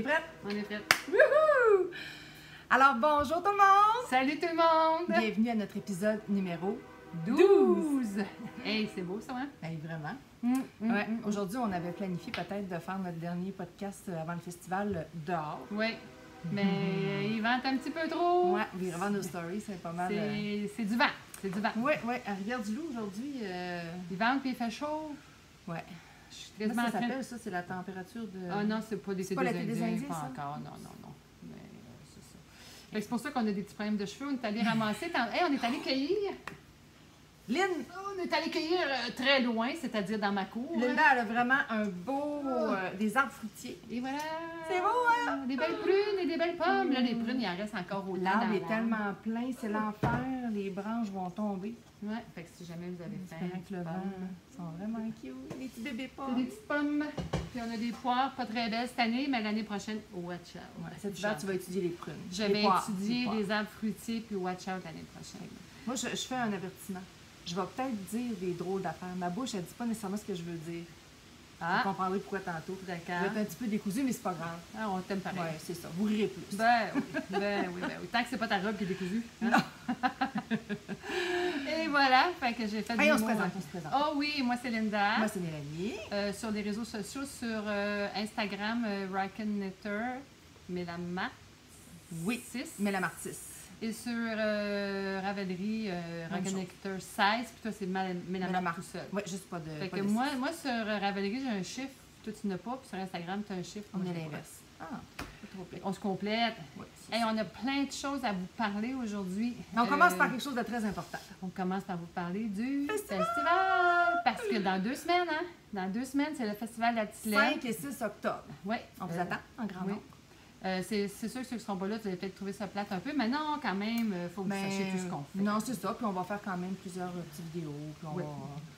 prête? On est prêt. Wouhou! Alors, bonjour tout le monde! Salut tout le monde! Bienvenue à notre épisode numéro 12! Hey, c'est beau ça, hein? Hey, vraiment. Ouais. Aujourd'hui, on avait planifié peut-être de faire notre dernier podcast avant le festival dehors. Oui, mais il vente un petit peu trop. Ouais, les revendre nos stories, c'est pas mal. C'est du vent, c'est du vent. Ouais, ouais, à Rivière-du-Loup aujourd'hui. Il vente puis il fait chaud. Ouais. Je suis Comment quasiment ça en train- s'appelle ça? C'est la température de. Ah non, c'est pas des C'est pas l'été des Indiens, pas ça? encore, non. Mais c'est ça. Fait que c'est pour ça qu'on a des petits problèmes de cheveux. On est allé ramasser. Hey, on est allé cueillir. Lynn! On est allé cueillir très loin, c'est-à-dire dans ma cour. Linda, elle a vraiment un beau. Des arbres fruitiers. Et voilà. C'est beau, hein? Des belles prunes et des belles pommes. Là, les prunes, il en reste encore autant. L'arbre dans est tellement plein, c'est l'enfer. Les branches vont tomber. Ouais, fait que si jamais vous avez faim. J'espère que le pommes. vent sont vraiment cute. Les petits bébés C'est pommes. des petites pommes. Puis on a des poires pas très belles cette année, mais l'année prochaine, watch out. Ouais, cet hiver, tu vas étudier les prunes. Je Les vais poires, étudier poires. les arbres fruitiers puis watch out l'année prochaine. Moi, je fais un avertissement. Je vais peut-être dire des drôles d'affaires. Ma bouche, elle dit pas nécessairement ce que je veux dire. Vous Ah, comprendrez pourquoi tantôt. Je vais d'accord. être un petit peu décousue, mais c'est pas grave. Ah, on t'aime pareil. Ouais, c'est ça. Vous rirez plus. Ben oui. Tant que c'est pas ta robe qui est décousue. Hein? Et voilà, fait que j'ai fait Hey, des on se mots, présente, hein. on se présente. Oh oui, moi c'est Linda. Moi, c'est Mélanie. Sur les réseaux sociaux, sur Instagram, Rockin' Mélamat. Oui. 6. Mélamartis. Et sur Ravelry, Même Rockin' 16. Puis toi, c'est Mélamat Mélamar. tout seul. Oui, juste pas de. Fait pas que de moi sur Ravelry, j'ai un chiffre. Toi, tu n'as pas. Puis sur Instagram, tu as un chiffre. On moi, est j'ai pas. l'inverse. Ah, pas trop pire. On se complète. Ouais, c'est Hey, ça. on a plein de choses à vous parler aujourd'hui. On commence par quelque chose de très important. On commence par vous parler du Festival! Parce que dans 2 semaines, hein? Dans 2 semaines, c'est le festival de la petite lettre. 5 et 6 octobre. Oui. On vous attend en grand oui. nombre. C'est sûr que ceux qui ne seront pas là, vous allez peut-être trouver ça plate un peu, mais non, quand même, il faut que vous Ben, sachiez tout ce qu'on fait. Non, c'est ça. Puis on va faire quand même plusieurs petites vidéos. Puis Oui.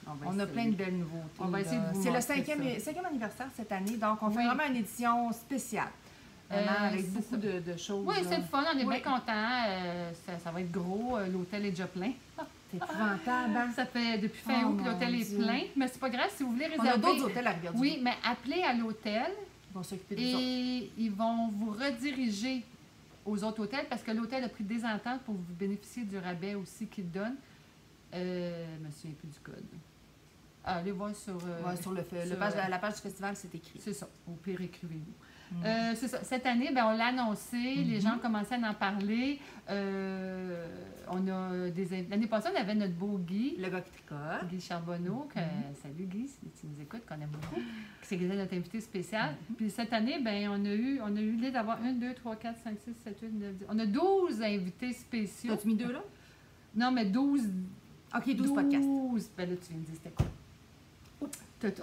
on a essayer. plein de belles nouveautés. On va essayer de vous C'est le montrer 5e anniversaire cette année. Donc, on fait Oui. vraiment une édition spéciale. Vraiment, avec c'est beaucoup ça. de choses. Oui, c'est le fun, on est Oui. bien contents. Ça va être gros, l'hôtel est déjà plein. C'est épouvantable. Hein? Ça fait depuis fin Oh, août que l'hôtel mon est Dieu. plein, mais c'est pas grave, si vous voulez On réserver. a d'autres hôtels à Rivière-du-Loup. Oui, mais appelez à l'hôtel. Ils vont s'occuper des autres. Et ils vont vous rediriger aux autres hôtels parce que l'hôtel a pris des ententes pour vous bénéficier du rabais aussi qu'il donne. Je me souviens plus du code. Allez voir sur... Ouais, sur la page du festival, c'est écrit. C'est ça. Au pire, écrivez-vous. Mm. C'est ça. Cette année, ben, on l'a annoncé. Les gens commençaient à en parler. On a l'année passée, on avait notre beau Guy. Le gars qui tricote. Guy Charbonneau, salut Guy, si tu nous écoutes, qu'on aime beaucoup, qui c'était notre invité spécial. Puis cette année, ben, on a eu l'idée d'avoir 1, 2, 3, 4, 5, 6, 7, 8, 9, 10. On a 12 invités spéciaux. As-tu mis 2 là? Non, mais 12. OK, 12 podcasts. 12. Ben là, tu viens de dire c'était quoi?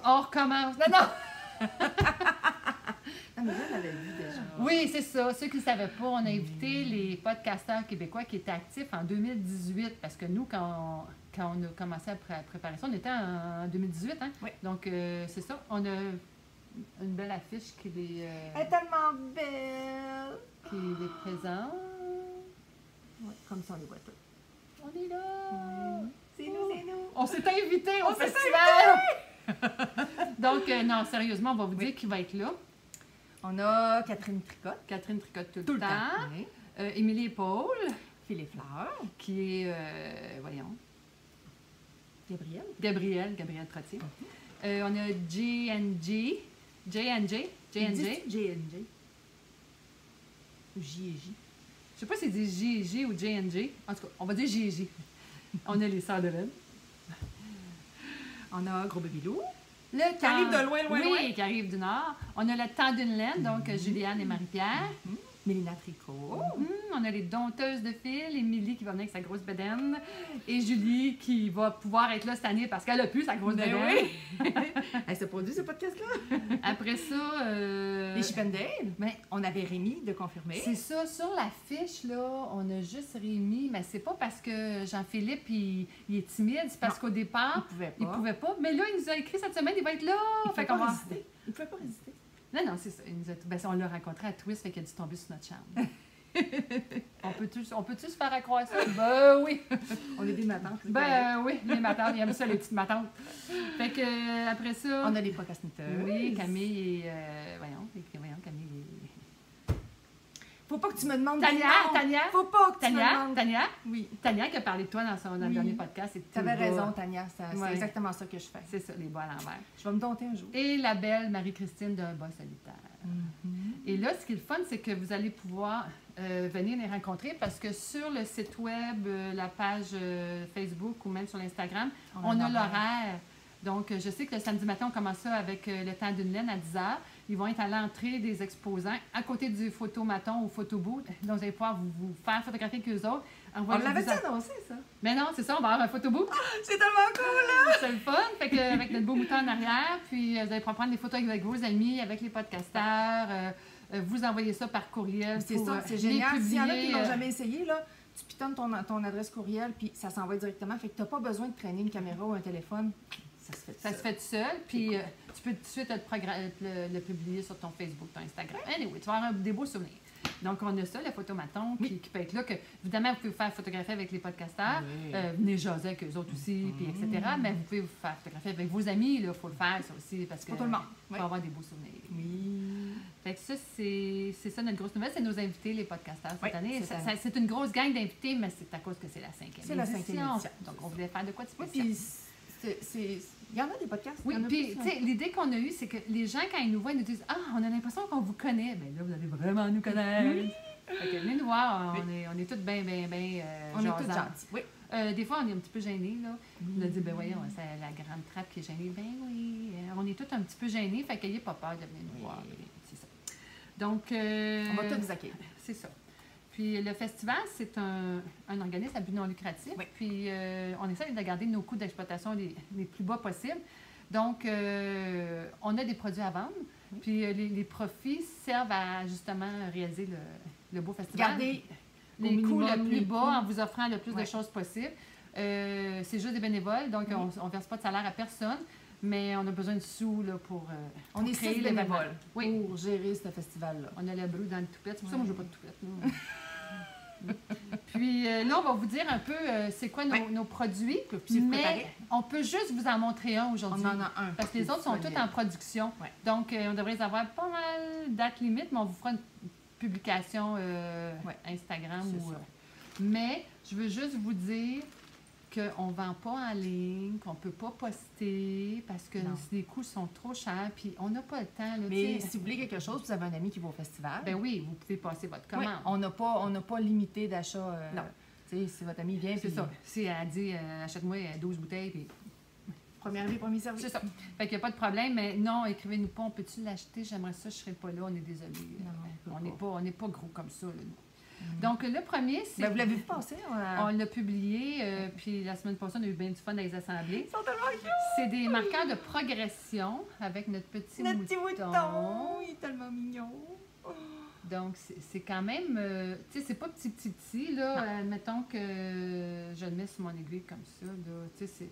On recommence. Non! Ah, mais là, on l'avait vu déjà. Oui, c'est ça. Ceux qui ne savaient pas, on a invité les podcasteurs québécois qui étaient actifs en 2018. Parce que nous, quand on a commencé à préparer ça, on était en 2018. Hein? Oui. Donc, c'est ça. On a une belle affiche qui les, Elle est tellement belle. présente. Ouais, comme ça, on les voit tous. On est là. C'est nous, c'est nous. On s'est invités au On s'est festival. Donc, non, sérieusement, on va vous dire qui va être là. On a Catherine Tricotte. Catherine tricote tout, Tout le temps. Oui. Émilie et Paul, Philippe Fleur. qui est, voyons, Gabrielle. Gabrielle Trottier. On a J&J. J&J. J&J. Ou J&J. Je sais pas si c'est J&J ou J&J. En tout cas, on va dire J&J. On a les sœurs de Rennes. On a Gros Bébé-Loup. Le Qui arrive de loin, oui, loin. qui arrive du Nord. On a le temps d'une laine, donc Juliane et Marie-Pierre. Mélina Tricot. On a les dompteuses de fil, Émilie qui va venir avec sa grosse bedaine et Julie qui va pouvoir être là cette année parce qu'elle a plus sa grosse Ben bedaine. oui. Elle s'est produit ce podcast-là. Après ça, Les Chippendales. ben, On avait Rémi de confirmer. c'est ça, sur l'affiche, là, on a juste Rémi, mais c'est pas parce que Jean-Philippe, il est timide, c'est parce Non, qu'au départ, Il pouvait pas. Mais là, il nous a écrit cette semaine, il va être là! Il Fait pouvait qu'on pas va- résister. Il pouvait pas résister. Non, c'est ça. Il nous a... ben, on l'a rencontré à Twist, fait qu'il a dû tomber sur notre chambre. on peut-tu se faire accroire ça? Ben oui! On est des matantes. Ben oui, les matantes, ils aiment ça, les petites matantes. Fait que, après ça... On a des procrastinateurs. Oui, Camille et... voyons, Camille Faut pas que tu me demandes Tania, des noms. Tania, Faut pas que tu me demandes. Tania, Oui. Tania qui a parlé de toi dans le Oui. dernier podcast. Tu avais raison, Tania. C'est Ouais. exactement ça que je fais. C'est ça, les bas à l'envers. Je vais me dompter un jour. Et la belle Marie-Christine d'un bas solitaire. Et là, ce qui est le fun, c'est que vous allez pouvoir venir les rencontrer parce que sur le site web, la page Facebook ou même sur l'Instagram, on a l'horaire. Donc, je sais que le samedi matin, on commence ça avec le temps d'une laine à 10 h. Ils vont être à l'entrée des exposants, à côté du photomaton ou photobooth. Donc, vous allez pouvoir vous faire photographier avec eux autres. On l'avait annoncé, ça? Mais non, c'est ça, on va avoir un photobooth. C'est tellement cool, là! C'est le fun. Fait que, avec notre beau mouton en arrière, puis vous allez pouvoir prendre des photos avec vos amis, avec les podcasteurs. Vous envoyez ça par courriel. C'est pour, ça, c'est les génial. S'il y en a qui publier, l'ont jamais essayé, là, tu pitonnes ton adresse courriel, puis ça s'envoie directement. Fait que tu n'as pas besoin de traîner une caméra ou un téléphone. Ça se fait tout seul, puis tu peux tout de suite le publier sur ton Facebook, ton Instagram. Anyway, tu vas avoir des beaux souvenirs. Donc, on a ça, le photomaton, qui peut être là. Que, évidemment, vous pouvez vous faire photographier avec les podcasteurs. Oui. Venez jaser avec eux autres aussi, puis etc. Mais vous pouvez vous faire photographier avec vos amis. Il faut le faire, ça aussi, parce que Pour tout le monde. faut avoir des beaux souvenirs. Oui. Fait que ça, c'est ça notre grosse nouvelle. C'est nos invités, les podcasteurs, cette Oui, année. cette année. C'est une grosse gang d'invités, mais c'est à cause que c'est la 5e édition. C'est la 5e édition. Donc, on voulait faire de quoi de Oui, spécial. puis il y en a des podcasts. Oui, il y en a puis plus, tu sais, l'idée qu'on a eue, c'est que les gens, quand ils nous voient, ils nous disent « Ah, on a l'impression qu'on vous connaît. » Bien là, vous allez vraiment nous connaître. Fait que venez nous voir, on est tous bien on est tous gentils. Oui. des fois, on est un petit peu gênés, là. On a dit, ben voyons, c'est la grande trappe qui est gênée. Ben oui, on est tous un petit peu gênés, fait qu'ayez pas peur de venir nous voir. C'est ça. Donc... on va tous vous accueillir. C'est ça. Puis le festival, c'est un organisme à but non lucratif. Oui. Puis on essaie de garder nos coûts d'exploitation les plus bas possibles. Donc, on a des produits à vendre. Oui. Puis les profits servent à justement réaliser le beau festival. Garder les coûts le plus bas en vous offrant le plus de choses possibles. C'est juste des bénévoles, donc on ne verse pas de salaire à personne. Mais on a besoin de sous là, pour on est 6 bénévoles pour gérer ce festival-là. On a le brou dans le toupette. C'est pour ça que moi, je n'ai pas de toupette. Puis là, on va vous dire un peu c'est quoi nos produits. Mais on peut juste vous en montrer un aujourd'hui. On en a un. Parce que les autres sont tous en production. Ouais. Donc, on devrait les avoir pas mal date limite, mais on vous fera une publication Instagram. Mais je veux juste vous dire qu'on ne vend pas en ligne, qu'on ne peut pas poster parce que les coûts sont trop chers, puis on n'a pas le temps. Là, mais si vous voulez quelque chose, vous avez un ami qui va au festival. Ben oui, vous pouvez passer votre commande. Oui, on n'a pas limité d'achat. Non. Si votre ami vient, c'est ça. Si elle dit achète-moi 12 bouteilles, puis... Premier arrivé, premier servi. C'est ça. Fait qu'il n'y a pas de problème, mais non, écrivez-nous pas, on peut-tu l'acheter? J'aimerais ça, je ne serai pas là, on est désolé. On n'est pas gros comme ça. Là, donc, le premier, c'est... vous l'avez vu passer? On l'a publié, puis la semaine passée, on a eu bien du fun dans les assemblées. Ils sont tellement cute! C'est des marqueurs de progression avec notre petit mouton. Il est tellement mignon! Donc, c'est quand même... tu sais, c'est pas petit, là. Admettons que je le mets sur mon aiguille comme ça, là. Tu sais, c'est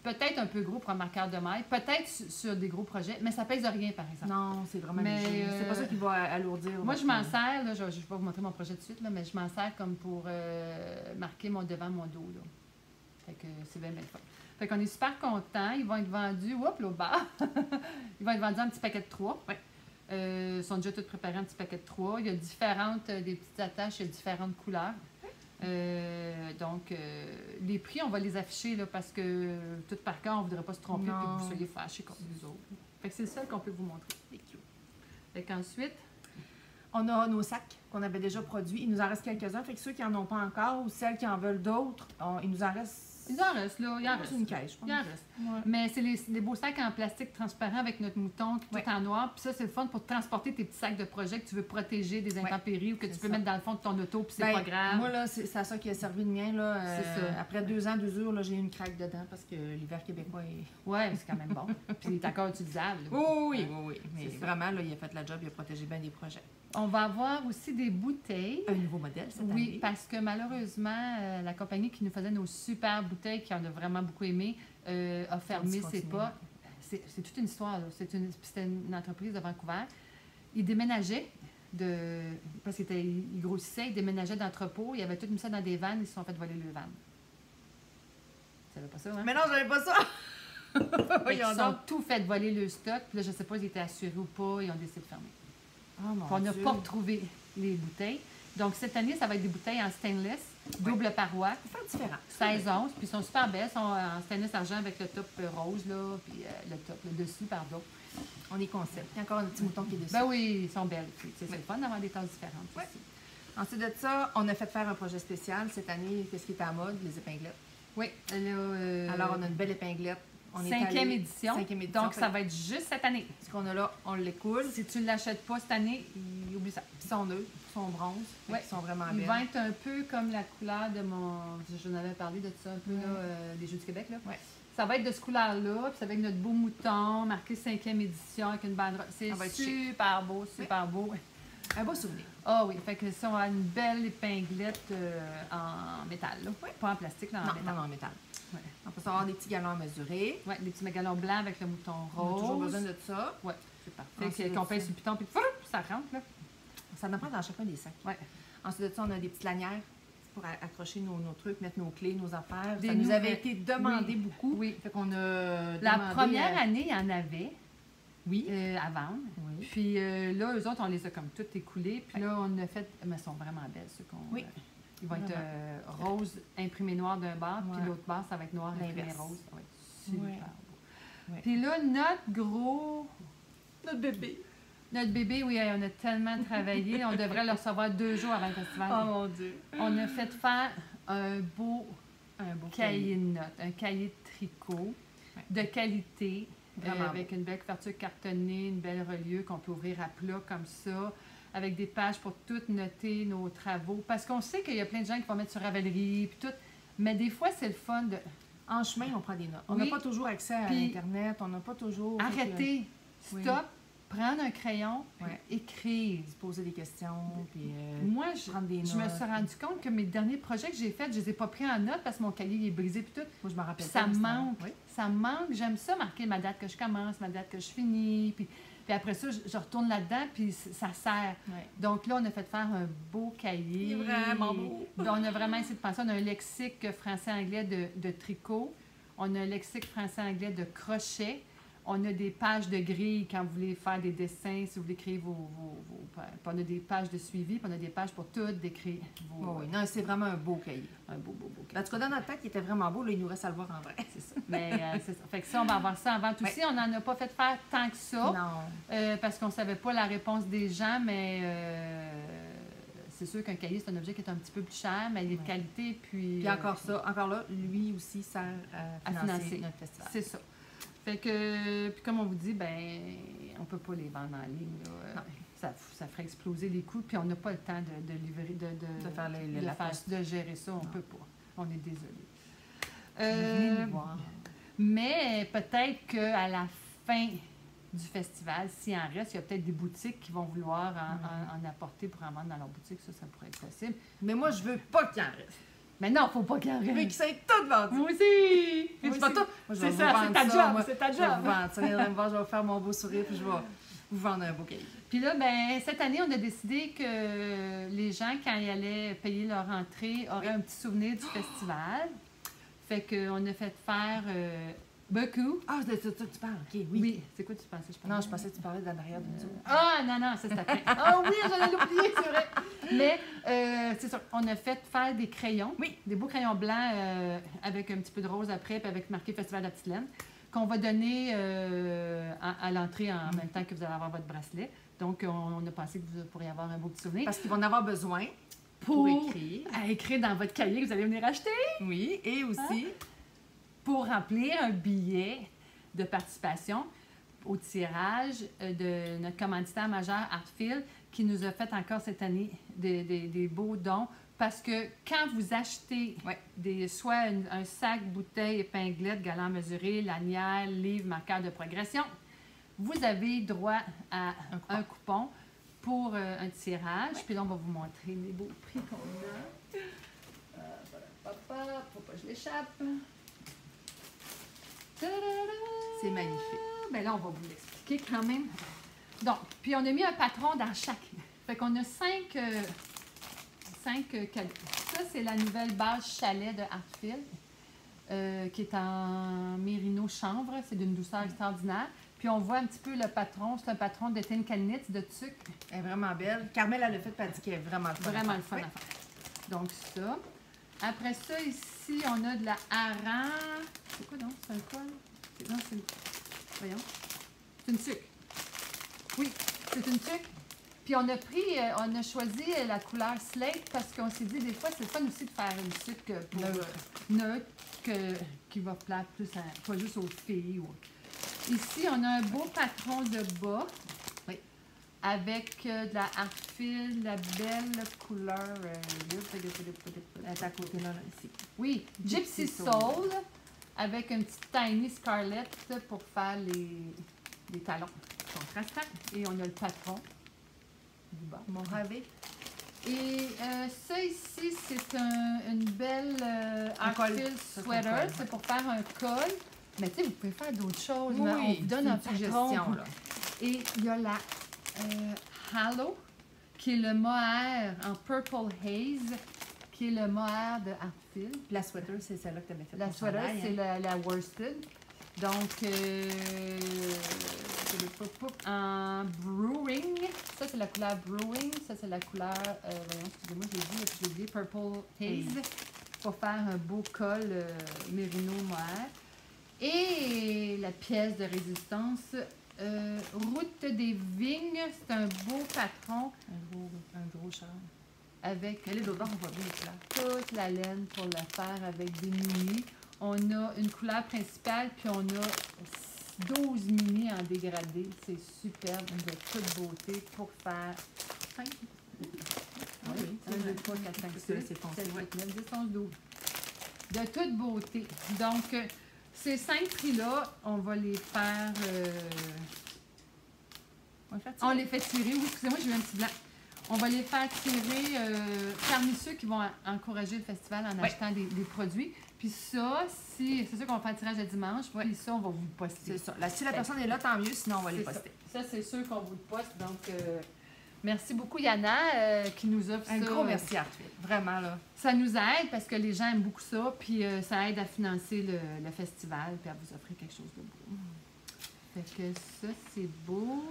peut-être un peu gros pour un marqueur de maille, peut-être sur des gros projets, mais ça pèse rien, par exemple. Non, c'est vraiment léger. C'est pas ça qui va alourdir. Moi, je m'en sers, là, je vais vous montrer mon projet tout de suite, là, mais je m'en sers comme pour marquer mon devant, mon dos. Là. Fait que c'est bien fun. Fait qu'on est super contents. Ils vont être vendus, là, au bar. Ils vont être vendus en petit paquet de 3. Ouais. Ils sont déjà tous préparés en petit paquet de 3. Il y a des petites attaches, il y a différentes couleurs. Donc, les prix, on va les afficher là, parce que tout par cœur, on ne voudrait pas se tromper et que vous soyez fâchés comme nous autres. Fait que c'est le seul qu'on peut vous montrer. Fait qu'ensuite, on a nos sacs qu'on avait déjà produits. Il nous en reste quelques-uns. Fait que ceux qui n'en ont pas encore ou celles qui en veulent d'autres, il nous en reste. Il en reste, là. Il en reste. Une caisse, je pense. Il en reste. Ouais. Mais c'est des beaux sacs en plastique transparent avec notre mouton tout en noir. Puis ça, c'est le fun pour transporter tes petits sacs de projet que tu veux protéger des intempéries ou que tu peux mettre dans le fond de ton auto, puis c'est pas grave. Moi, là, c'est à ça qui a servi le mien. Là, c'est ça. Après 2 ans d'usure, là, j'ai eu une craque dedans parce que l'hiver québécois est... Oui, mais c'est quand même bon. Puis il est encore utilisable. Oui. Mais vraiment, là, il a fait la job, il a protégé bien des projets. On va avoir aussi des bouteilles. Un nouveau modèle cette année. Oui, parce que malheureusement, la compagnie qui nous faisait nos super bouteilles, qui en a vraiment beaucoup aimé, a fermé ses pas. C'est toute une histoire. C'était une entreprise de Vancouver. Ils déménageaient, parce qu'ils grossissaient, ils déménageaient d'entrepôt. Ils avaient tout mis ça dans des vannes, ils se sont fait voler le van. Tu savais pas ça, hein? Mais non, j'avais pas ça! Ils ont tout fait voler le stock. Puis là, je sais pas s'ils étaient assurés ou pas. Ils ont décidé de fermer. Oh, on n'a pas retrouvé. les bouteilles. Donc, cette année, ça va être des bouteilles en stainless, double paroi. Faire différent. 16 onces, puis ils sont super belles. Elles sont en stainless argent avec le top rose, là, puis le dessus, pardon. On est concept. Il y a encore un petit mouton qui est dessus. Ben oui, ils sont belles. C'est le fun d'avoir des tasses différentes. Ouais. Ensuite de ça, on a fait faire un projet spécial. Cette année, qu'est-ce qui est à la mode? Les épinglettes. Oui. Alors, on a une belle épinglette. On est Cinquième allé- édition. Cinquième édition. Donc, ça va être juste cette année. Ce qu'on a là, on l'écoule. Si tu ne l'achètes pas cette année, oublie ça. Ils sont neutres, ils sont bronzes. Ouais. Ils sont vraiment Il belles. va être un peu comme la couleur de mon... J'en avais parlé de ça un peu, là, des Jeux du Québec. Là. Ouais. Ça va être de ce couleur-là, puis c'est avec notre beau mouton, marqué 5e édition, avec une banderole. C'est Ça va être chic. super beau, super beau. Un beau souvenir. Ah oui, fait que ça, on a une belle épinglette en métal, là. Oui. Pas en plastique, là, en Non, métal. non, en métal. Ouais. On peut avoir des petits galons à mesurer. Ouais, des petits mégalons blancs avec le mouton On a rose. toujours besoin de ça. Ouais, c'est parfait. Ensuite, Qu'on pèse sur le piton, puis ça rentre, là. Ça en prend dans chacun des sacs. Ouais. Ensuite de ça, on a des petites lanières pour accrocher nos trucs, mettre nos clés, nos affaires. Des Ça nous avait nouvelles- été demandé Oui. beaucoup. Oui. Fait qu'on a La demandé première année, il y en avait Oui. à vendre. Oui. Puis là, eux autres, on les a comme toutes écoulées. Puis là, on a fait... Mais elles sont vraiment belles, ceux qu'on... Oui. Ils vont être Vraiment. rose imprimé noir d'un bord, puis Ouais. l'autre bord, ça va être noir imprimé L'inverse. rose. Ça va être super Ouais. beau. Ouais. Puis là, notre gros... Notre bébé. Notre bébé, oui, on a tellement travaillé. On devrait le recevoir 2 jours avant le festival. Oh mon Dieu. On a fait faire un beau cahier de notes, un cahier de tricot Ouais. de qualité, Vraiment avec une belle couverture cartonnée, une belle reliure qu'on peut ouvrir à plat comme ça, avec des pages pour toutes noter nos travaux. Parce qu'on sait qu'il y a plein de gens qui vont mettre sur Ravelry puis tout, mais des fois, c'est le fun de En chemin, on prend des notes. On Oui. n'a pas toujours accès à Puis- Internet, on n'a pas toujours... arrêter, Oui. stop, prendre un crayon, puis Ouais. écrire. Se poser des questions, puis Moi, je, prendre des je me notes. suis rendu compte que mes derniers projets que j'ai faits, je les ai pas pris en note parce que mon cahier il est brisé puis tout. Moi, je me rappelle Puis ça pas, me mais manque. Oui. Ça me manque. J'aime ça, marquer ma date que je commence, ma date que je finis. Puis après ça, je retourne là-dedans, puis ça sert. Ouais. Donc là, on a fait faire un beau cahier. Il est vraiment beau. Donc, on a vraiment essayé de penser. On a un lexique français-anglais de tricot. On a un lexique français-anglais de crochet. On a des pages de grille quand vous voulez faire des dessins, si vous voulez créer vos puis on a des pages de suivi, puis on a des pages pour tout décrire. Oh oui, non, c'est vraiment un beau cahier. Un beau cahier. En tout cas, dans notre tête, il était vraiment beau. Là, il nous reste à le voir en vrai. C'est ça. Mais c'est ça. Fait que ça, on va avoir ça en vente aussi. On n'en a pas fait faire tant que ça. Non. Parce qu'on ne savait pas la réponse des gens, mais c'est sûr qu'un cahier, c'est un objet qui est un petit peu plus cher, mais il est de Ouais. qualité. Puis Puis encore là, lui aussi sert à financer notre festival. C'est ça. Fait que, puis comme on vous dit, ben, on peut pas les vendre en ligne. Là. Non. Ça ferait exploser les coûts, puis on n'a pas le temps de livrer, De faire la poste. de gérer ça. On Non. peut pas. On est désolé. Venez nous voir. Mais peut-être qu'à la fin du festival, s'il en reste, il y a peut-être des boutiques qui vont vouloir en apporter pour en vendre dans leur boutique. Ça pourrait être possible. Mais moi, je veux pas qu'il en reste. Mais non, faut pas qu'il en Je veux reste. qu'ils soient tout vendus. Moi aussi! Moi C'est pas aussi. tout. Moi, je vais C'est vous ça, vendre c'est ta ça, job, moi. c'est ta Je vais vous job. vendre ça. Viendrez me voir, je vais faire mon beau sourire, puis je vais vous vendre un beau cahier. Puis là, ben, cette année, on a décidé que les gens, quand ils allaient payer leur entrée, auraient un petit souvenir du festival. Fait qu'on a fait faire beaucoup. Ah, c'est de ça que tu parles. OK, oui. Oui. C'est quoi tu pensais? Non, je pensais que tu parlais d'en arrière d'une tour. Ah, non, ça c'était après. Ah oui, j'en ai oublié, c'est vrai. Mais, c'est ça, on a fait faire des crayons. Oui. Des beaux crayons blancs avec un petit peu de rose après, puis avec marqué Festival de la Petite Laine, qu'on va donner à l'entrée en même temps que vous allez avoir votre bracelet. Donc, on a pensé que vous pourriez avoir un beau petit souvenir. Parce qu'ils vont en avoir besoin Pour écrire. à écrire dans votre cahier que vous allez venir acheter. Oui, et aussi... Pour remplir un billet de participation au tirage de notre commanditaire majeur Artfield qui nous a fait encore cette année des beaux dons parce que quand vous achetez soit un sac, bouteille, épinglette, galant mesuré, lanière, livre, marqueur de progression, vous avez droit à un coupon pour un tirage. Puis là, on va vous montrer les beaux prix qu'on a. Voilà, faut pas que je l'échappe. C'est magnifique. Ben là, on va vous l'expliquer quand même. Donc, puis on a mis un patron dans chaque. Fait qu'on a 5 cadeaux. Ça, c'est la nouvelle base chalet de Artfield, qui est en mérino chanvre. C'est d'une douceur extraordinaire. Puis on voit un petit peu le patron. C'est un patron de Tin Can Knits, de tuc. Elle est vraiment belle. Carmel, elle l'a fait, puis elle dit qu'elle est vraiment le fun. Vraiment le fun à faire. Donc ça. Après ça, ici, on a de la hareng. C'est quoi donc? C'est un col? Non, c'est une... Voyons. C'est une tuque. Oui, c'est une tuque. Puis on a choisi la couleur slate parce qu'on s'est dit des fois c'est fun aussi de faire une tuque pour neutre qui va plaire plus pas juste aux filles. Ici, on a un beau patron de bas avec de la argile, la belle couleur. Elle est à côté là, ici. Oui, Gypsy Soul avec une petite Tiny Scarlett pour faire les talons contrastants. Et on a le patron du bas. Mon rêvé. Et ça ici, c'est une belle argile sweater. C'est pour faire un col. Mais tu sais, vous pouvez faire d'autres choses. Oui, on vous donne un suggestion. patron. Et il y a la Halo, qui est le mohair en Purple Haze, qui est le mohair de Artfield. La sweater, c'est celle-là que tu avais faite. La sweater, c'est la worsted. Donc, en Brewing, ça c'est la couleur Brewing, ça c'est la couleur, voyons, excusez-moi, j'ai oublié, Purple Haze, pour faire un beau col mérino mohair. Et la pièce de résistance, Route des Vignes, c'est un beau patron. Un gros char. Avec elle est d'autre, on voit bien là. toute la laine pour la faire avec des mini. On a une couleur principale, puis on a 12 mini en dégradé. C'est superbe, de toute beauté pour faire 5. Oui, 1, 2, 3, 4, 5, 6, 7, 8, 9, 10, 11, 12. De toute beauté. Donc, ces 5 prix-là, on va les faire... on les fait tirer. Oui, excusez-moi, j'ai eu un petit blanc. On va les faire tirer parmi ceux qui vont encourager le festival en achetant des produits. Puis ça, c'est sûr qu'on va faire le tirage le dimanche. Puis ça, on va vous le poster. C'est ça. Là, si la personne est là, tant mieux. Sinon, on va les poster. Ça, c'est sûr qu'on vous le poste. Donc, merci beaucoup, Yana, qui nous offre ça. Un gros merci, Arthur. Vraiment, là. Ça nous aide parce que les gens aiment beaucoup ça. Puis ça aide à financer le festival puis à vous offrir quelque chose de beau. Fait que ça, c'est beau.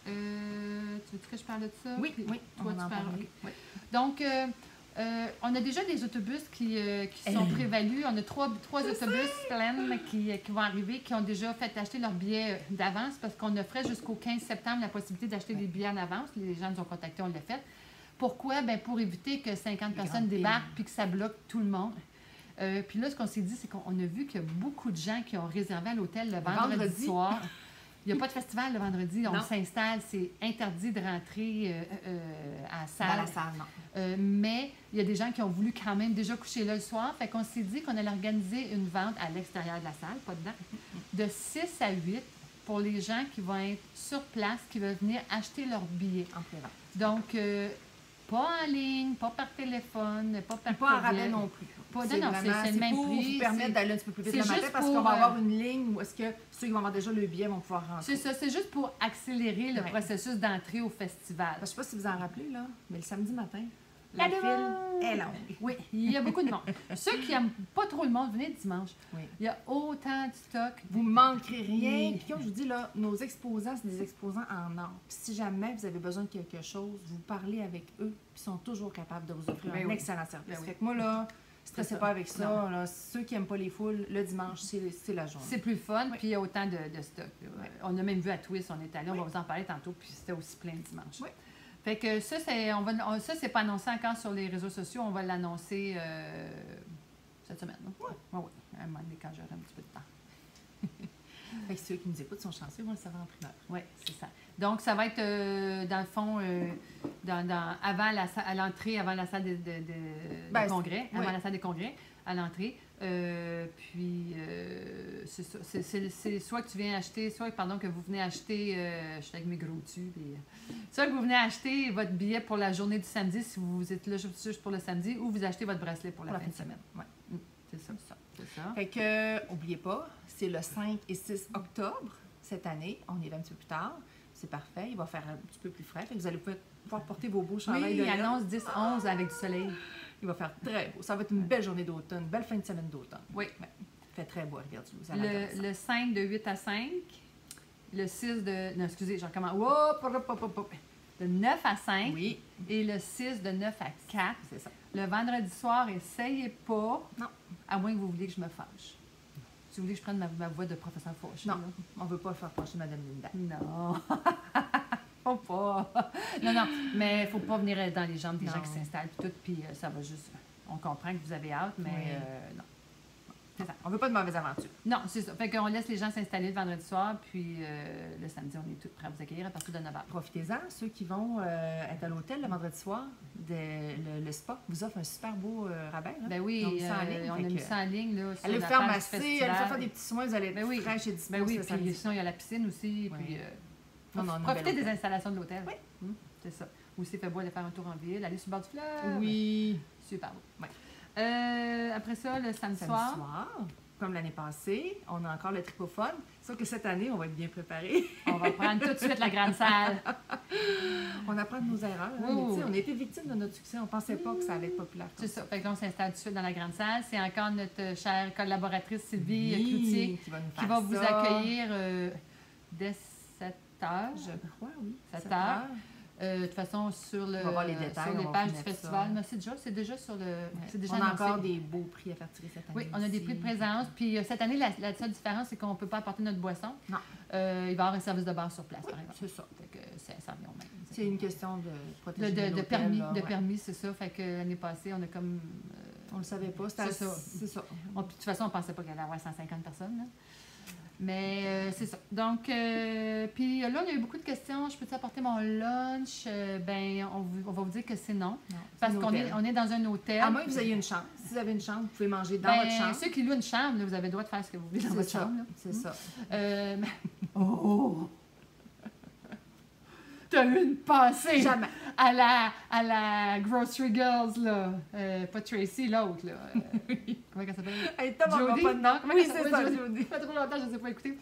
Tu veux que je parle de ça? Oui, oui. Toi, tu parles. Okay. Oui. Donc, on a déjà des autobus qui sont prévalus. On a trois autobus pleins qui vont arriver, qui ont déjà fait acheter leurs billets d'avance parce qu'on offrait jusqu'au 15 septembre la possibilité d'acheter des billets en avance. Les gens nous ont contactés, on l'a fait. Pourquoi? Bien, pour éviter que 50 personnes débarquent puis que ça bloque tout le monde. Puis là, ce qu'on s'est dit, c'est qu'on a vu qu'il y a beaucoup de gens qui ont réservé à l'hôtel le vendredi soir. Il n'y a pas de festival le vendredi, on s'installe, c'est interdit de rentrer à la salle. Dans la salle, non. Mais il y a des gens qui ont voulu quand même déjà coucher là le soir, fait qu'on s'est dit qu'on allait organiser une vente à l'extérieur de la salle, pas dedans, de 6 à 8 pour les gens qui vont être sur place, qui veulent venir acheter leurs billets. En pré-vente. Donc, pas en ligne, pas par téléphone, pas par pas en rabais non plus. C'est le même pour prix. Vous permettre d'aller un petit peu plus vite le matin parce qu'on va avoir une ligne où est-ce que ceux qui vont avoir déjà le billet vont pouvoir rentrer. C'est ça, c'est juste pour accélérer le processus d'entrée au festival. Je ne sais pas si vous en rappelez, là, mais le samedi matin, la file est longue. Oui, il y a beaucoup de monde. Ceux qui n'aiment pas trop le monde, venez dimanche. Oui. Il y a autant de stock. Vous ne manquerez rien. Puis comme je vous dis, là, nos exposants, c'est des exposants en or. Puis si jamais vous avez besoin de quelque chose, vous parlez avec eux, puis ils sont toujours capables de vous offrir un excellent service. Fait que moi, là, stressez pas avec ça. Là, ceux qui n'aiment pas les foules, le dimanche, c'est la journée. C'est plus fun, puis il y a autant de stock. On a même vu à Twist, on est allé, on va vous en parler tantôt, puis c'était aussi plein le dimanche. Oui. Fait que ça, c'est pas annoncé encore sur les réseaux sociaux, on va l'annoncer cette semaine. Oui. Oui, à un moment donné, quand j'aurai un petit peu de temps. Fait que ceux qui nous écoutent sont chanceux, vont le savoir en primeur. Oui, c'est ça. Donc, ça va être, dans le fond, avant à l'entrée, avant la salle de congrès, avant la salle de congrès, à l'entrée. Puis, c'est ça. C'est soit que tu viens acheter, soit que vous venez acheter, je suis avec mes gros tubes, soit que vous venez acheter votre billet pour la journée du samedi, si vous êtes là juste pour le samedi, ou vous achetez votre bracelet pour la fin de semaine. Oui, c'est ça. Fait que, n'oubliez pas, c'est le 5 et 6 octobre cette année. On est là un petit peu plus tard. C'est parfait. Il va faire un petit peu plus frais. Fait que vous allez pouvoir porter vos beaux chandails de laine. Il annonce 10-11 avec du soleil. Il va faire très beau. Ça va être une belle journée d'automne, une belle fin de semaine d'automne. Oui. Il fait très beau à Rivière-du-Loup. Le 5 de 8 à 5. le 6 de... Non, excusez, je recommence. Hop, hop, hop, hop, hop. De 9 à 5. Oui. Et le 6 de 9 à 4. C'est ça. Le vendredi soir, essayez pas. Non. À moins que vous vouliez que je me fâche. Si vous voulez que je prenne ma voix de professeur fâché. Non, là. on veut pas faire fâcher Mme Linda. Non. Faut pas. Non, non. Mais faut pas venir dans les jambes des Non. gens qui s'installent puis tout. Puis ça va juste... On comprend que vous avez hâte, mais Oui. non. C'est ça. On veut pas de mauvaises aventures. Non, c'est ça. Fait qu'on laisse les gens s'installer le vendredi soir, puis le samedi, on est tous prêts à vous accueillir à partir de 9h. Profitez-en, ceux qui vont être à l'hôtel le vendredi soir, le spa vous offre un super beau rabais. Là. Ben oui, Ils ont mis ça en ligne, on a fait mis que ça en ligne. Là, sur allez vous la faire page du masser, allez festival. vous faire des petits soins, vous allez être Ben oui. fraîche et dispo Ben oui, ce puis samedi. sinon, il y a la piscine aussi. Oui. Puis, Non, non, on a une profitez belle des hôtel. installations de l'hôtel. Oui. C'est ça. Aussi, fait beau aller faire un tour en ville, aller sur le bord du fleuve. Oui. Super beau. Ouais. Après ça, le samedi Samedi soir. soir, comme l'année passée, on a encore le tripophone. Sauf que cette année, on va être bien préparés. On va prendre tout de suite la grande salle. On apprend de nos erreurs. Hein, Oui, mais tu sais, oui. on a été victime de notre succès. On pensait pas que ça allait être populaire. comme C'est ça. Fait que là, on s'installe tout de suite dans la grande salle. C'est encore notre chère collaboratrice Sylvie Oui, Cloutier qui va nous qui faire va vous ça. accueillir dès 7 heures. Je crois, oui. 7 heures. De toute façon, sur, On va voir les détails, sur les on va pages du finir ça. festival. Mais c'est déjà sur le. C'est déjà On a annoncé. encore des beaux prix à faire tirer cette année. Oui, on a des aussi. prix de présence. Puis cette année, la seule différence, c'est qu'on ne peut pas apporter notre boisson. Non. Il va y avoir un service de bar sur place, par exemple. C'est ça. Fait que ça revient au même. C'est une question de protéger De l'hôtel, permis, là, ouais. c'est ça. Fait que l'année passée, on a comme. On le savait pas. C'est ça. C'est ça. Puis de toute façon, on ne pensait pas qu'il allait y avoir 150 personnes. Là. Mais c'est ça. Donc, puis là, on a eu beaucoup de questions. Je peux-tu apporter mon lunch? Ben, on va vous dire que c'est non. Non, Parce c'est un qu'on hôtel. est dans un hôtel. À moins que vous ayez une chambre. Si vous avez une chambre, vous pouvez manger dans Ben, votre chambre. ceux qui louent une chambre, là, vous avez le droit de faire ce que vous voulez dans C'est votre ça. chambre. Là. C'est ça. Mais- Oh! T'as eu une passée Jamais. à la Grocery Girls, là. Pas Tracy, l'autre, là. Comment elle s'appelle? Hey, Tom, on va Jody? pas de nom. Comment Oui, elle c'est s'appelle? ça, Jody. Jody. Ça fait trop longtemps, je ne sais pas écouter.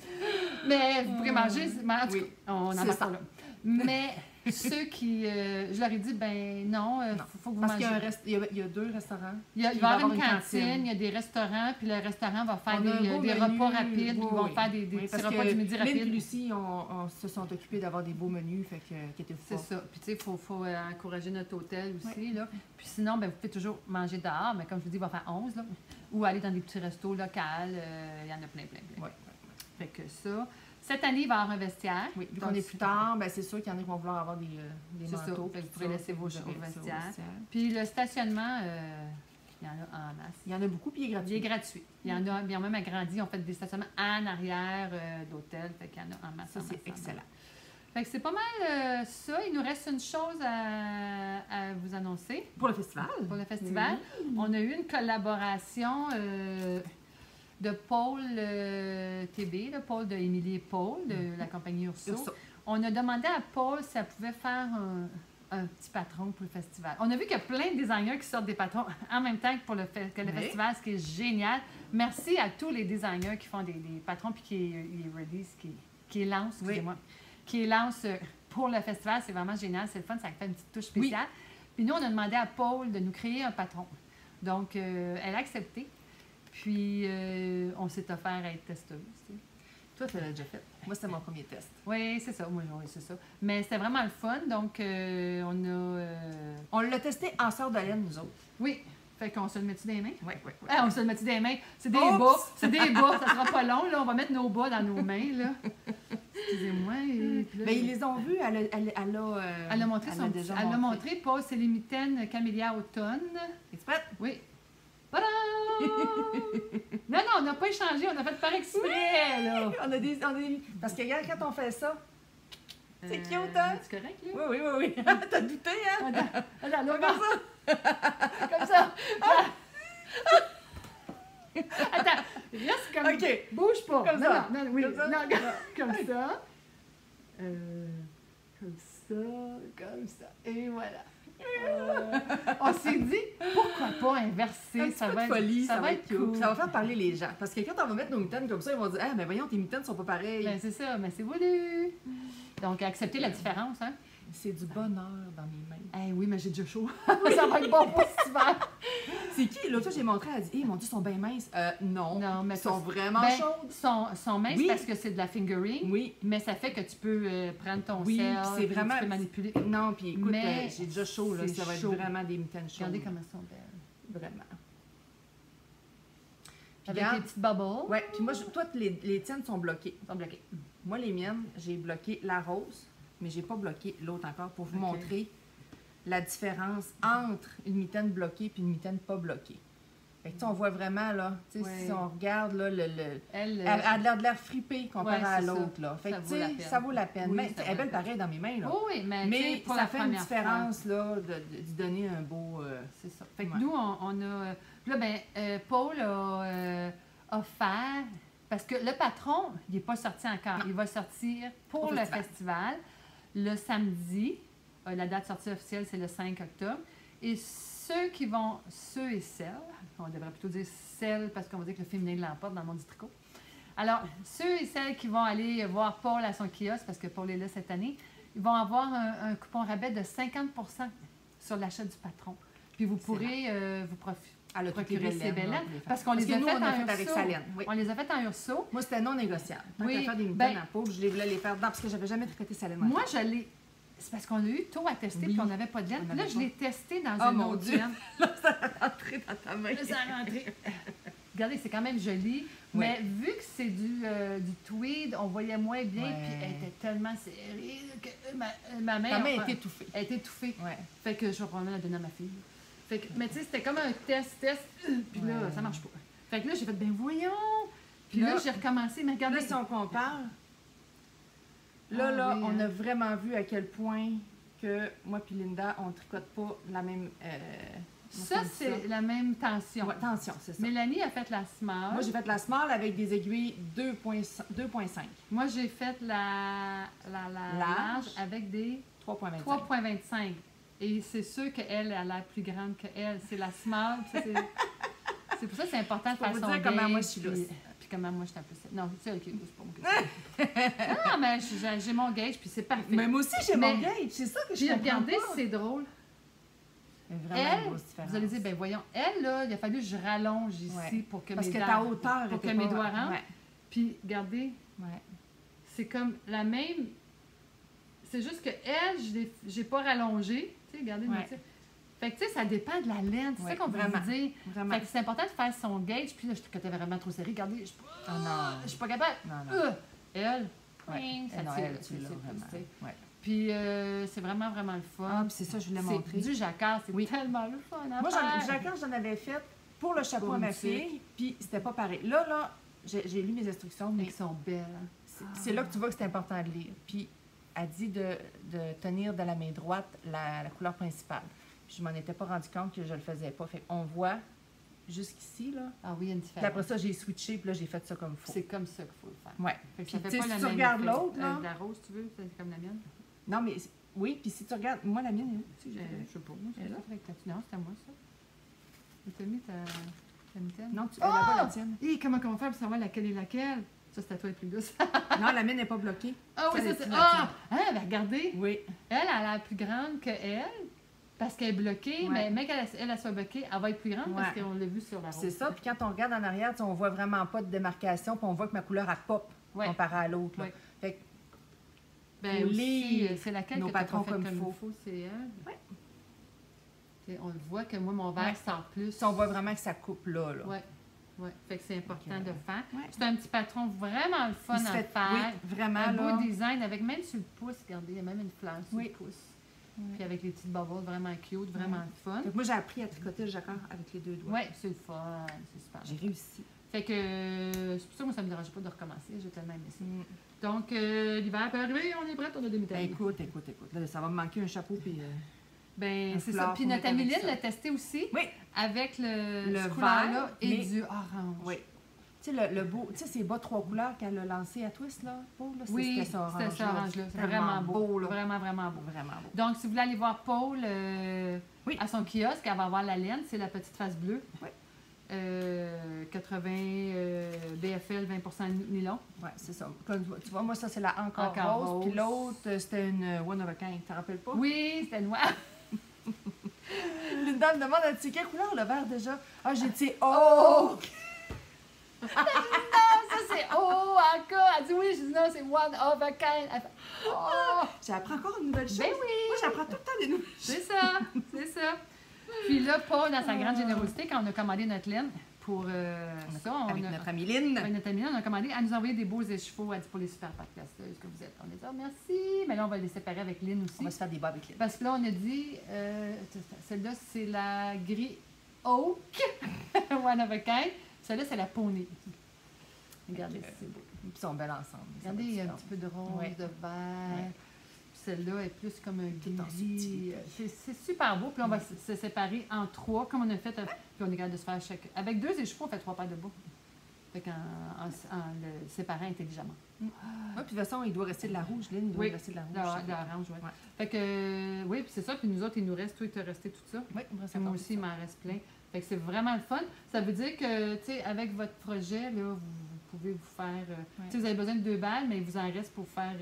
Mais vous pourrez manger. Mais en tout Oui. cas, on n'en C'est a ça. pas là. Mais ceux qui... je leur ai dit, ben non, Non. faut que vous Parce qu'il mangez. y a deux restaurants. Il va y avoir une cantine, il y a des restaurants, puis le restaurant va faire On a un beau des menu. repas rapides, puis ils vont Oui, faire des oui, petits parce repas que du midi Lynn et rapides. Lucie, on se sont occupés d'avoir des beaux menus, fait que inquiétez-vous C'est pas. ça. Puis, tu sais, il faut encourager notre hôtel aussi. Là. Puis sinon, ben, vous pouvez toujours manger dehors, mais comme je vous dis, il va faire 11. Là. Ou aller dans des petits restos locaux. Il y en a plein. Ouais. Fait que ça. Cette année, il va y avoir un vestiaire. Oui, vu Donc, qu'on est plus tard, ben c'est sûr qu'il y en a qui vont vouloir avoir des C'est ça. manteaux. Fait que vous tout pourrez ça, laisser vos vous choses aurez au ça vestiaire. Puis le stationnement, il y en a en masse. Il y en a beaucoup, puis il est gratuit. Il est gratuit. Il y en a, bien même agrandi. On fait des stationnements en arrière d'hôtel. Fait qu'il y en a en masse. Ça, en masse, c'est en masse. excellent. Fait que c'est pas mal ça. Il nous reste une chose à vous annoncer. Pour le festival. Pour le festival. On a eu une collaboration de Paul TB, le Paul de Émilie et Paul, de la compagnie Urso. Urso. On a demandé à Paul si elle pouvait faire un petit patron pour le festival. On a vu qu'il y a plein de designers qui sortent des patrons en même temps que pour le Oui. festival, ce qui est génial. Merci à tous les designers qui font des patrons puis qui release, qui lancent, excusez-moi, qui lancent pour le festival. C'est vraiment génial, c'est le fun, ça fait une petite touche spéciale. Puis nous, on a demandé à Paul de nous créer un patron. Donc, elle a accepté. Puis, on s'est offert à être testeuse. Tu sais. Toi, tu l'as déjà fait. Moi, c'était mon premier test. Oui, c'est ça. Oui, c'est ça. Mais c'était vraiment le fun. Donc, on a... On l'a testé en sœur de laine, nous autres. Oui. Fait qu'on se le met-tu des mains? Oui. Ah, on se le met-tu des mains? C'est des Oups! bas. C'est des bas. Ça sera pas long, là. On va mettre nos bas dans nos mains, là. Excusez-moi. Et puis là, Mais ils les ont vus. Elle Elle a montré son petit... Elle a montré, Paul, c'est les mitaines Camélia Automne. Es-tu prête? Oui. Tadam! Non, on n'a pas échangé, on a fait par exprès, là. On a des... Parce que regarde, quand on fait ça... C'est cute, hein? C'est correct, là? Oui. T'as douté, hein? Attends, là, Comme ça. comme ça. Attends, reste comme... OK. Bouge pas. Comme ça. Non, oui. Comme ça. Non, comme ça. Comme ça. Et voilà. On s'est dit, pourquoi pas inverser? Un petit peu de folie, ça va être cool. cute. Ça va faire parler les gens. Parce que quand on va mettre nos mitaines comme ça, ils vont dire « Ah, mais voyons, tes mitaines sont pas pareilles. Ben, c'est ça, mais c'est voulu. Donc, accepter la différence, hein? C'est du bonheur dans mes mains. Eh oui, mais j'ai déjà chaud. Ça va être bon pour cet hiver. C'est qui? L'autre fois, j'ai montré, elle a dit, mon Dieu, ils sont bien minces. Non, mais ils sont vraiment chaudes. Sont minces parce que c'est de la fingering. Oui. Mais ça fait que tu peux prendre ton sel, c'est vraiment... tu peux manipuler. Non, puis écoute, j'ai déjà chaud, là. Ça va être vraiment des mitaines chaudes. Regardez comment elles sont belles. Vraiment. Avec les petites bubbles. Oui, puis moi, toi, les tiennes sont bloquées. Moi, les miennes, j'ai bloqué la rose, mais j'ai pas bloqué l'autre encore pour vous montrer la différence entre une mitaine bloquée et une mitaine pas bloquée. Fait que, on voit vraiment, là, si on regarde, là, elle a de l'air fripée comparé à l'autre, là. Fait que, ça vaut la peine. Mais elle est belle pareil dans mes mains, là. Oui, mais ça fait une différence, là, de donner un beau... C'est ça. Fait que nous, on a... Là, Paul a offert... Parce que le patron, il n'est pas sorti encore. Non. Il va sortir pour le festival le samedi. La date de sortie officielle, c'est le 5 octobre. Et ceux et celles, on devrait plutôt dire celles parce qu'on va dire que le féminin l'emporte dans le monde du tricot. Alors, ceux et celles qui vont aller voir Paul à son kiosque, parce que Paul est là cette année, ils vont avoir un coupon rabais de 50 % sur l'achat du patron. Puis vous pourrez vous procurer ces belles laines. Parce qu'on les a faites en urso. Avec sa laine. Oui. On les a faites en urso. Moi, c'était non négociable. Tant qu'à faire des mitaines en peau, je voulais les faire dedans parce que j'avais jamais tricoté sa laine. Moi, je l'ai... C'est parce qu'on a eu tôt à tester puis on n'avait pas de laine. Puis là, je l'ai testé dans un autre laine. Là, ça a rentré dans ta main. Là, ça a rentré. Regardez, c'est quand même joli. Oui. Mais vu que c'est du tweed, on voyait moins bien. Puis elle était tellement serrée que ma main... Ta main est étouffée. Elle était étouffée. Fait que je vais probablement la donner à ma fille. Fait que, mais tu sais, c'était comme un test. Puis là, ça marche pas. Fait que là, j'ai fait, ben voyons. Puis là, j'ai recommencé. Mais regardez. Là, si on compare... Là, on a vraiment vu à quel point que moi et Linda, on ne tricote pas la même... ça, c'est la même tension. Ouais, tension, c'est ça. Mélanie a fait la small. Moi, j'ai fait la small avec des aiguilles 2.5. Moi, j'ai fait la large avec des 3.25. Et c'est sûr qu'elle a l'air plus grande qu'elle. C'est la small. C'est pour ça que c'est important de faire son dire comment moi je suis lousse. Puis comment moi je suis un peu... Non, c'est elle qui est lousse, pas moi. Non, mais j'ai mon gauge, puis c'est parfait. Mais moi aussi, j'ai mon gauge. C'est ça que je comprends regardez, c'est drôle. Vraiment grosse différence. Vous allez dire, ben voyons, elle, là, il a fallu que je rallonge ici pour que parce que ta hauteur pour que mes doigts rentrent. Puis, regardez, c'est comme la même... C'est juste que elle, j'ai pas rallongé. Tu sais, regardez le motif. Fait que, tu sais, ça dépend de la laine. C'est ça qu'on veut dire. Vraiment. Fait que c'est important de faire son gauge. Puis là, je tricotais vraiment trop serré. Regardez, je suis pas capable. Non. Elle, ça tire. Vraiment. Puis c'est vraiment, vraiment le fun. Ah, puis c'est ça, je voulais montrer. Du jacquard, c'est tellement le fun. Moi, jacquard, j'en avais fait pour le chapeau à ma fille. Puis c'était pas pareil. Là, j'ai lu mes instructions. Mais elles sont belles. C'est là que tu vois que c'est important de lire. Puis elle dit de tenir de la main droite la couleur principale. Je m'en étais pas rendu compte que je le faisais pas. Fait qu'on voit jusqu'ici, là. Ah oui, il y a une différence. Puis après ça, j'ai switché, puis là, j'ai fait ça comme il faut. C'est comme ça qu'il faut le faire. Ouais. Fait que ça fait pas si la tu même regardes l'autre, là... la rose, tu veux, c'est comme la mienne? Non, mais... Oui, puis si tu regardes... Moi, la mienne est où? Je sais pas. Moi, c'est là. Non, c'était moi, ça. Tu as mis ta mitaine? Non, tu là-bas, la tienne. Et comment on va faire pour savoir laquelle est laquelle? Ça, c'est à toi, plus douce. Non, la mienne n'est pas bloquée. Ah oui, ça, c'est... Ah! Hein, ben regardez. Oui. Elle a l'air plus grande que elle. Parce qu'elle est bloquée, mais même qu'elle soit bloquée, elle va être plus grande parce qu'on l'a vu sur la rose. C'est ça, puis quand on regarde en arrière, on voit vraiment pas de démarcation, puis on voit que ma couleur, elle pop comparé à l'autre. Fait que ben aussi, c'est laquelle nos que tu as patrons fait comme il faut, c'est elle. Oui. On voit que moi, mon verre sort plus. On voit vraiment que ça coupe là. Oui, fait que c'est important de faire. C'est un petit patron vraiment le fun à faire. Oui, vraiment. Un beau design, avec même sur le pouce, regardez, il y a même une fleur sur le pouce. Puis avec les petites bubbles, vraiment cute, vraiment fun. Donc moi, j'ai appris à tricoter le jacquard avec les deux doigts. Oui, c'est le fun, c'est super. J'ai réussi. Fait que c'est pour ça que moi, ça ne me dérangeait pas de recommencer, j'ai tellement aimé ça. Donc, l'hiver peut arriver, on est prête, on a des mitaines. Écoute. Là, ça va me manquer un chapeau, puis... Ben, c'est ça. Puis notre amie Lynn l'a testé aussi. Oui. Avec le vert et du orange. Oui. Tu sais, le beau, tu sais, ces bas 3 couleurs qu'elle a lancé à Twist, là, Paul, là, c'était ça orange-là. C'est vraiment beau, là. Vraiment, vraiment beau. Vraiment beau. Donc, si vous voulez aller voir Paul à son kiosque, elle va avoir la laine, c'est la petite face bleue. Oui. 80 BFL, 20% nylon. Ouais, c'est ça. Comme tu vois, moi, ça, c'est la encore rose. Puis l'autre, c'était une One of a Kind. Tu te rappelles pas? Oui, c'était noir. Linda me demande, as-tu quelle couleur le vert déjà? Ah, j'ai dit oak! Non, ça c'est encore. Elle dit oui, je dis non, c'est one of a kind. Elle fait, oh! J'apprends encore une nouvelle chose. Ben oui! Moi, j'apprends tout le temps des nouvelles choses. C'est ça, c'est ça. Puis là, Paul, dans sa grande générosité, quand on a commandé notre laine pour ça, Avec notre amie Lynn. Avec notre amie Lynn, on a commandé, elle nous a envoyé des beaux échevaux, elle dit pour les super podcasteuses que vous êtes. On a dit, oh, merci. Mais là, on va les séparer avec Lynn aussi. On va se faire des bas avec Lynn. Parce que là, on a dit, celle-là, c'est la gris oak, one of a kind. Celle-là, c'est la pony. Regardez, c'est beau. Ils sont belles ensemble. Regardez, il y a un petit peu de rose, de vert. Ouais. Celle-là est plus comme un gris. C'est super beau. Puis on va se séparer en 3, comme on a fait. Puis on est capable de se faire chaque. Avec 2 échevaux, on fait 3 paires de bas. Fait qu'en le séparant intelligemment. Oui, puis de toute façon, il doit rester de la rouge. Lynn, il doit rester de la rouge. De l'orange, oui. Fait que, oui, puis c'est ça. Puis nous autres, il nous reste, toi, il t'a resté tout ça. Oui, moi aussi, il m'en reste plein. Fait que c'est vraiment le fun. Ça veut dire que, tu sais, avec votre projet, là, vous pouvez vous faire... tu sais, vous avez besoin de 2 balles, mais il vous en reste pour faire...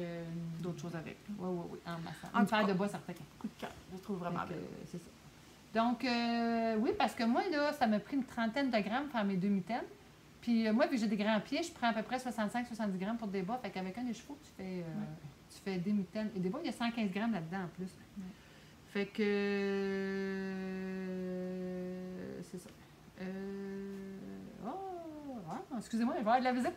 d'autres choses avec. Oui, en masse. Une paire de bas, ça fait coup de cœur. Je trouve vraiment bien. C'est ça. Donc, oui, parce que moi, là, ça m'a pris une trentaine de grammes faire mes 2 mitaines. Puis moi, vu que j'ai des grands pieds, je prends à peu près 65-70 grammes pour des bas. Fait qu'avec un des chevaux, tu fais des mitaines. Et des bas, il y a 115 grammes là-dedans en plus. Fait que... c'est ça. Excusez-moi, je vais avoir de la visite.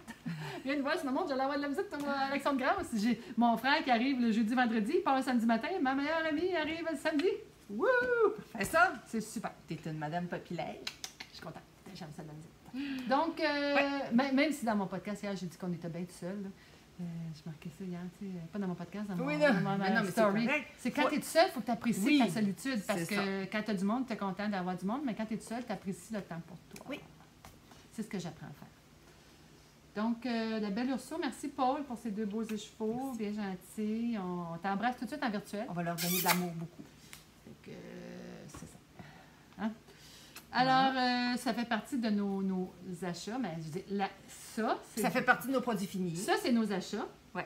Viens nous voir, ce moment, j'allais avoir de la visite à Alexandre Grasse. J'ai mon frère qui arrive le jeudi, vendredi, il part le samedi matin. Ma meilleure amie arrive le samedi. Wouh! Fais ça! C'est super. T'es une madame populaire. Je suis contente. J'aime ça de la visite. Donc, même si dans mon podcast hier, j'ai dit qu'on était bien tout seul, je marquais ça hier, tu sais, pas dans mon podcast, dans mon story. C'est quand tu es tout seul, il faut que tu apprécies ta solitude. Parce que quand tu as du monde, tu es content d'avoir du monde, mais quand tu es tout seul, tu apprécies le temps pour toi. Oui. C'est ce que j'apprends à faire. Donc, la belle Urso, merci Paul pour ces 2 beaux écheveaux, bien gentils. On t'embrasse tout de suite en virtuel. On va leur donner de l'amour beaucoup. Fait que, c'est ça. Hein? Alors, ça fait partie de nos achats. Mais je dis, ça fait partie de nos produits finis. Ça, c'est nos achats. Oui.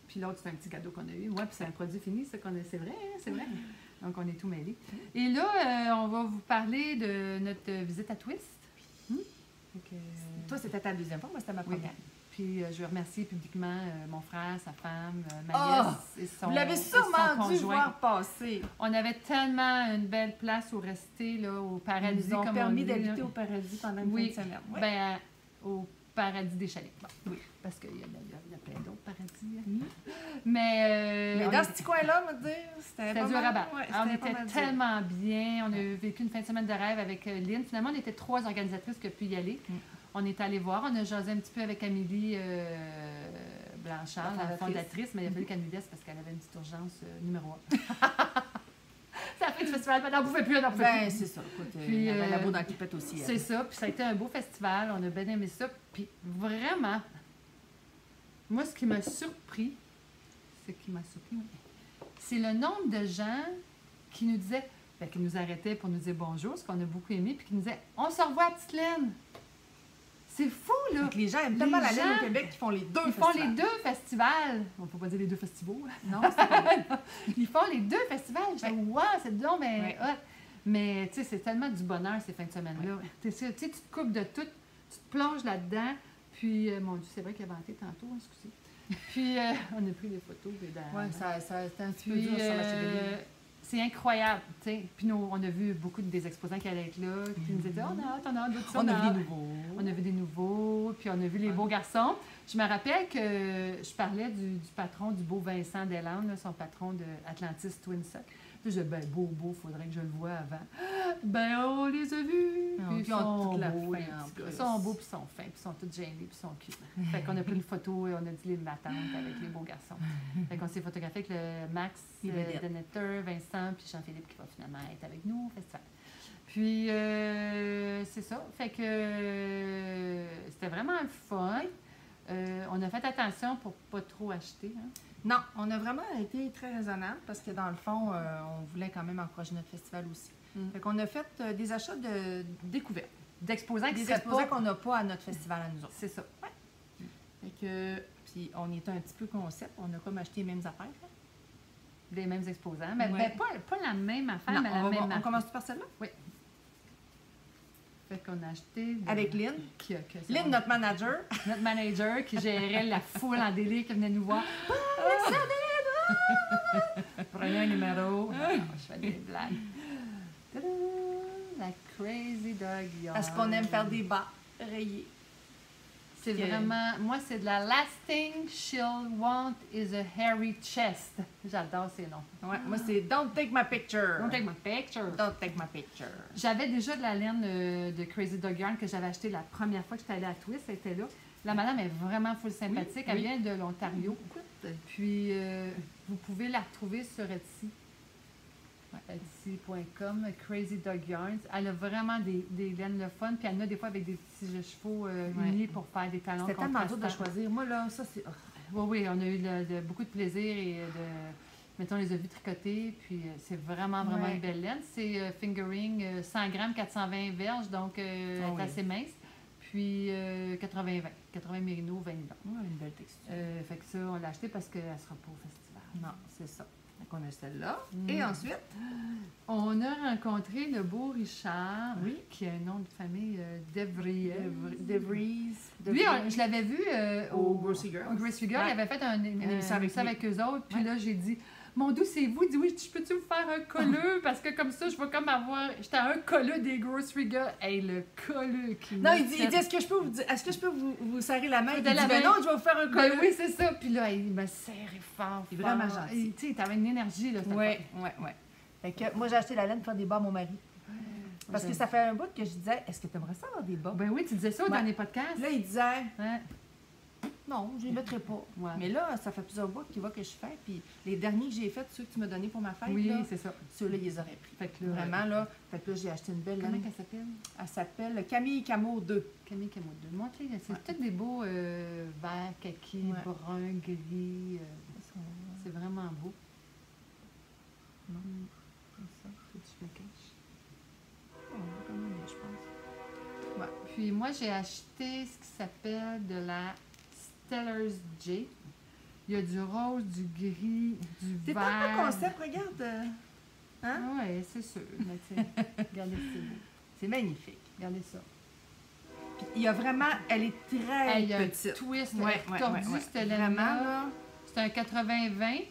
Puis l'autre, c'est un petit cadeau qu'on a eu. Oui, puis c'est un produit fini, ça qu'on a. C'est vrai, hein, c'est vrai. Donc, on est tout mêlés. Et là, on va vous parler de notre visite à Twist. Toi, c'était ta deuxième fois, moi, c'était ma première. Puis je veux remercier publiquement mon frère, sa femme, Maïs et son conjoint. Vous l'avez sûrement dû voir passer. On avait tellement une belle place où rester, là, au paradis. Ils nous ont permis d'habiter au paradis pendant une fin de semaine. Oui, ben, au paradis des chalets. Bon, oui, parce qu'il y a plein d'autres paradis. Mais dans ce petit coin-là, on va dire, c'était dur à battre. Ouais, on était tellement bien. On a vécu une fin de semaine de rêve avec Lynn. Finalement, on était 3 organisatrices qui ont pu y aller. On est allé voir. On a jasé un petit peu avec Amélie Blanchard, la fondatrice, mais il a fallu qu'elle nous laisse parce qu'elle avait une petite urgence numéro 1. Ça a fait du festival, mais on n'en pouvait plus, Ben, c'est ça. Puis, il y avait la boue dans la clipette aussi. C'est ça. Puis ça a été un beau festival. On a bien aimé ça. Puis vraiment, moi, ce qui m'a surpris, c'est le nombre de gens qui nous disaient, qui nous arrêtaient pour nous dire bonjour, ce qu'on a beaucoup aimé, puis qui nous disaient, on se revoit à Petite Laine. C'est fou, là! Donc, les gens aiment tellement la laine au Québec qu'ils font les 2 festivals. Ils font les 2 festivals. On ne peut pas dire les 2 festivals. Non, c'est pas Ils font les 2 festivals. Je dis, wow, c'est donc, mais mais tu sais, c'est tellement du bonheur ces fins de semaine-là. Tu sais, tu te coupes de tout, tu te plonges là-dedans. Puis, mon Dieu, c'est vrai qu'il a vanté tantôt, excusez. Puis, on a pris des photos. Oui, ça c'était un petit peu dur sur la chevelure. C'est incroyable, tu sais. Puis nous, on a vu beaucoup des exposants qui allaient être là, qui nous disaient, on a hâte d'autres choses. On a vu des nouveaux. On a vu des nouveaux, puis on a vu les beaux garçons. Je me rappelle que je parlais du patron du beau Vincent Deslandes, son patron de Atlantis Twin Sock. Puis je disais, ben beau, faudrait que je le voie avant. Ben, on les a vus. Puis ils sont beaux, ils sont beaux, puis ils sont fins, puis ils sont tous gênés, puis ils sont cute. Fait qu'on a pris une photo et on a dit les matins avec les beaux garçons. Fait qu'on s'est photographié avec le Max, Denetter, Vincent, puis Jean-Philippe qui va finalement être avec nous au festival. Puis, c'est ça. Fait que c'était vraiment le fun. On a fait attention pour pas trop acheter. Hein. Non, on a vraiment été très raisonnable parce que dans le fond, on voulait quand même encourager notre festival aussi. Fait qu'on a fait des achats de découverte. d'exposants qui Des seraient exposants pas... qu'on n'a pas à notre festival à nous autres. C'est ça. Fait que, puis on était un petit peu concept, on a comme acheté les mêmes affaires. Là. Les mêmes exposants. Mais Ouais. pas la même affaire, Non, mais la même on marque. commence par celle-là? Oui. Fait qu'on a acheté... Avec Lynn. C'est Lynn, notre manager. notre manager qui gérait la foule en délire qui venait nous voir. Prenez un numéro. Non, je fais des blagues. Tadam! La Crazy Dog Yarn. Parce qu'on aime faire des bas rayés. C'est vraiment... Moi, c'est de la Lasting She'll Want is a Hairy Chest. J'adore ces noms. Ouais, moi, c'est Don't Take My Picture. Don't take my picture. Don't Take My Picture. J'avais déjà de la laine de Crazy Dog Yarn que j'avais acheté la première fois que j'étais allée à Twist. Elle était là. La madame est vraiment full sympathique. Oui, Elle oui. vient de l'Ontario. Puis, vous pouvez la retrouver sur Etsy. Etsy.com, Crazy Dog Yarns. Elle a vraiment des laines le fun. Puis elle en a des fois avec des petits chevaux unis pour faire des talons C'était tellement dur de contrastants. choisir. Moi, là, ça, c'est... Oui, oui, on a eu beaucoup de plaisir et mettons, on les a vus tricoter. Puis c'est vraiment Ouais. une belle laine. C'est fingering 100 grammes, 420 verges, donc elle est oui. assez mince. Puis 80 mérino, 20 blancs. Ouais, une belle texture. Fait que ça, on l'a acheté parce qu'elle ne sera pas au festival. Non, c'est ça. Donc, on a celle-là. Mm. Et ensuite, On a rencontré le beau Richard, Oui. qui a un nom de famille Devries. DeVries. Lui, je l'avais vu Au Grocery Girls. Au Grocery Girls. Ouais. Il avait fait une émission avec eux autres. Puis Ouais. là, j'ai dit, mon doux, c'est vous. Il dit, oui, je peux-tu vous faire un colleux? Parce que comme ça, je vais comme avoir... J'étais à un colleux des Grocery Girls. Hey, le colleux qui Non, m'a il dit, fait- est-ce que je peux vous serrer la main? Il De dit, la ben main. non, je vais vous faire un Ben colleux. oui, c'est ça. Puis là, il m'a serré fort. Il est vraiment fort. gentil. Tu sais, t'avais une énergie, là. Oui, oui, oui. Fait que moi, j'ai acheté la laine pour faire des bas à mon mari. Parce que ça fait un bout que je disais, est-ce que tu aimerais ça avoir des bas? Ben oui, tu disais ça Ouais. dans les podcasts. Là, il disait, Ouais. non, je les mettrai pas. Ouais. Mais là, ça fait plusieurs mois qu'il va que je fais. Puis les derniers que j'ai faits, ceux que tu m'as donnés pour ma fête, Oui, là, c'est ça. ceux-là, ils les auraient pris. Fait que là, Vraiment, là. Fait que là, j'ai acheté une belle Comment laine. elle s'appelle? Elle s'appelle Camille Camo 2. Camille Camo 2. Montre-les. C'est Ouais. tous des beaux verts, kaki, Ouais. brun, gris. C'est vraiment beau. Non. Comme ça. Faut que je me cache. Oh, quand même, je pense. Ouais. Puis moi, j'ai acheté ce qui s'appelle de la Stellar's J. Il y a du rose, du gris, du C'est vert. un peu concept, regarde. Hein? Ah ouais, c'est sûr. Mais tu sais, regardez, c'est beau. C'est magnifique. Regardez ça. Puis il y a vraiment, elle est très Hey, il y a un petite. twist Ouais, tordu, ouais. cette Vraiment, laine-là. là. C'est un 80-20,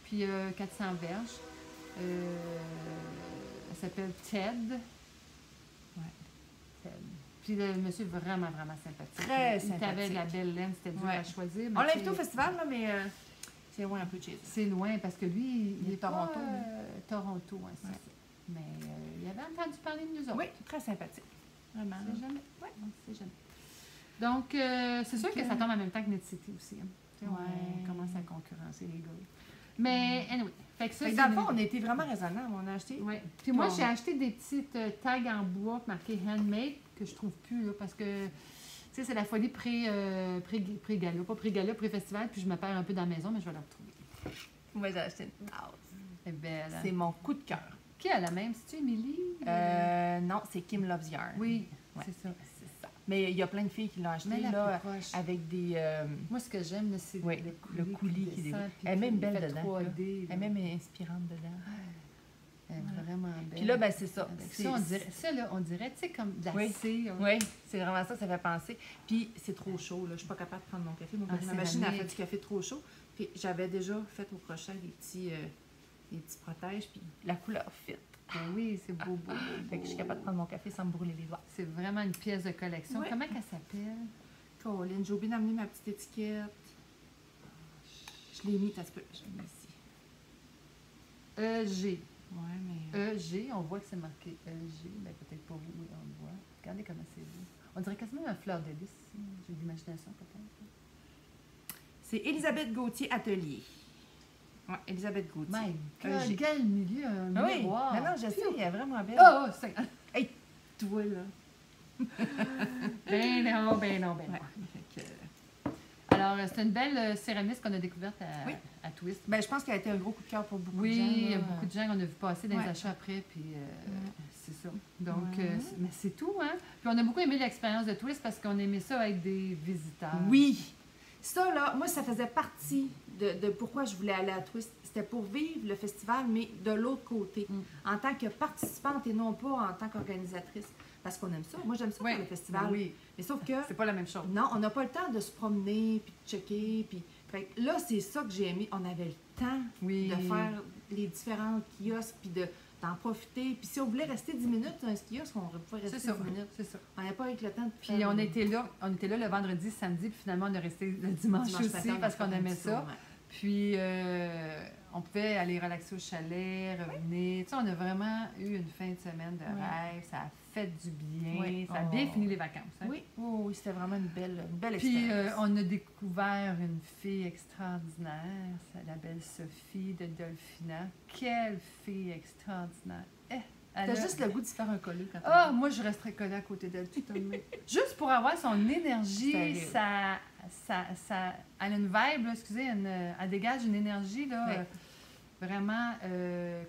puis 400 verges. Elle s'appelle Ted. Ouais. Ted. Puis le monsieur est vraiment sympathique. Très Il t'avait sympathique. de la belle laine, c'était dur Ouais. à choisir. mais On l'a tu invité au sais, festival, là, mais c'est loin un peu de chez eux. c'est loin parce que lui, Il est est pas, Toronto, Toronto, ouais, c'est Ouais. ça. Mais il avait entendu parler de nous autres. Oui, très sympathique. Vraiment. On sait jamais. Ouais, on sait jamais. Donc, c'est sûr que ça tombe en même temps que Net City aussi. Hein. Tu sais, Ouais. On commence à concurrencer les gars. Mais, anyway. Fait que ça, Fait que c'est dans le fond, une- on a été vraiment raisonnable. On a acheté. Ouais. Puis moi, Bon. j'ai acheté des petites tags en bois marquées handmade que je trouve plus, là, parce que, tu sais, c'est la folie pré-gala, pas pré-gala, pré-festival, puis je me perds un peu dans la maison, mais je vais la retrouver. Moi, j'ai acheté une tasse. Elle est belle. hein? C'est mon coup de cœur. Qui a la même? C'est-tu Émilie? Non, c'est Kim Loves Yarn. Oui, Ouais. c'est ça. C'est ça. Mais il y a plein de filles qui l'ont acheté, Mais la là, plus proche. avec des... Moi, ce que j'aime, là, c'est Oui, le coulis qui descend, déroule. puis Elle est même qui belle fait dedans, 3D, Elle là. est même inspirante dedans. Elle est vraiment belle. Puis là, ben c'est ça. Avec C'est- ça, là, on dirait, tu sais, comme de la Oui. cire. Oui, c'est vraiment ça, ça fait penser. Puis c'est trop chaud, là. Je suis pas capable de prendre mon café. Ah, Ma machine a fait céramique. du café trop chaud. Puis j'avais déjà fait au crochet des petits protèges. Puis la couleur fit. Ben oui, c'est beau, beau, beau. Fait que je suis capable de prendre mon café sans me brûler les doigts. C'est vraiment une pièce de collection. Ouais. Comment qu'elle s'appelle? Colin, j'ai oublié d'amener ma petite étiquette. Je l'ai mis, ça se peut. Je l'ai mis ici. EG. Ouais, mais. EG, on voit que c'est marqué EG. Ben peut-être pas vous, oui, on le voit. Regardez comment c'est beau. On dirait quasiment un fleur de lys. J'ai de l'imagination peut-être. C'est Elisabeth Gauthier Atelier. Ouais, Elisabeth Gauthier. My EG. God, quel milieu, un Ah oui, miroir. non, je sais, elle est vraiment belle. Oh, c'est... Hey, toi, là. Ben non, ben non, ben non. Ouais, fait que, Alors, c'est une belle céramiste qu'on a découverte à Twist. Ben, je pense qu'elle a été un gros coup de cœur pour beaucoup de gens. Oui, il y a beaucoup de gens qu'on a vu passer dans les achats après, puis c'est ça. Donc, mais c'est tout, hein? Puis on a beaucoup aimé l'expérience de Twist parce qu'on aimait ça avec des visiteurs. Oui! Ça, là, moi, ça faisait partie de pourquoi je voulais aller à Twist. C'était pour vivre le festival, mais de l'autre côté, en tant que participante et non pas en tant qu'organisatrice. Parce qu'on aime ça. Moi, j'aime ça pour le festival. Oui. Mais sauf que... C'est pas la même chose. Non, on n'a pas le temps de se promener, puis de checker, puis... Fait que là, c'est ça que j'ai aimé. On avait le temps de faire les différents kiosques, puis d'en profiter. Puis si on voulait rester 10 minutes dans un kiosque, on pouvait rester 10 minutes. C'est ça. On n'avait pas avec le temps de Puis on était là le vendredi, samedi, puis finalement, on est resté le dimanche aussi parce qu'on aimait ça. Puis on pouvait aller relaxer au chalet, revenir. Tu sais, on a vraiment eu une fin de semaine de rêve. Ça a fait du bien. Ça a bien fini les vacances. Hein? Oui, c'était vraiment une belle expérience. Puis on a découvert une fille extraordinaire, c'est la belle Sophie de Dolphina. Quelle fille extraordinaire! T'as juste le goût de se faire un collier quand moi, je resterais collée à côté d'elle tout le temps. Juste pour avoir son énergie, elle a une vibe, là, excusez, elle dégage une énergie là, vraiment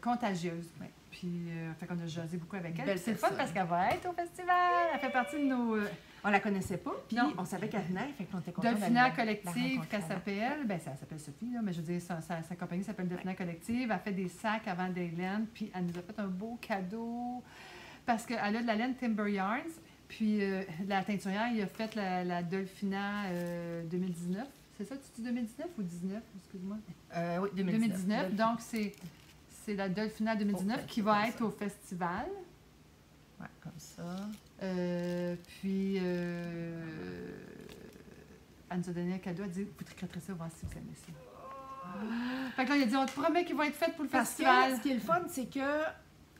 contagieuse. Puis, fait qu'on a jasé beaucoup avec elle. C'est le fun parce qu'elle va être au festival. Elle fait partie de nos... On la connaissait pas, puis on savait qu'elle venait, fait qu'on était contents. Dolphina Collective, qu'elle s'appelle. Ben, ça s'appelle Sophie, là, mais je veux dire, sa compagnie s'appelle Dolphina Collective. Elle fait des sacs avant des laines, puis elle nous a fait un beau cadeau parce qu'elle a de la laine Timber Yarns. Puis, la teinturière, il a fait la Dolphina 2019. C'est ça, tu dis 2019 ou 19? Excuse-moi. Oui, 2019. Donc, c'est la Dolphina 2019 qui va être au festival. Ouais, comme ça. Puis, elle nous a donné un cadeau. Elle a dit, vous tricoterez ça, voir si vous aimez ça. Fait que là, il a dit, on te promet qu'ils vont être faites pour le festival. Que, ce qui est le fun, c'est que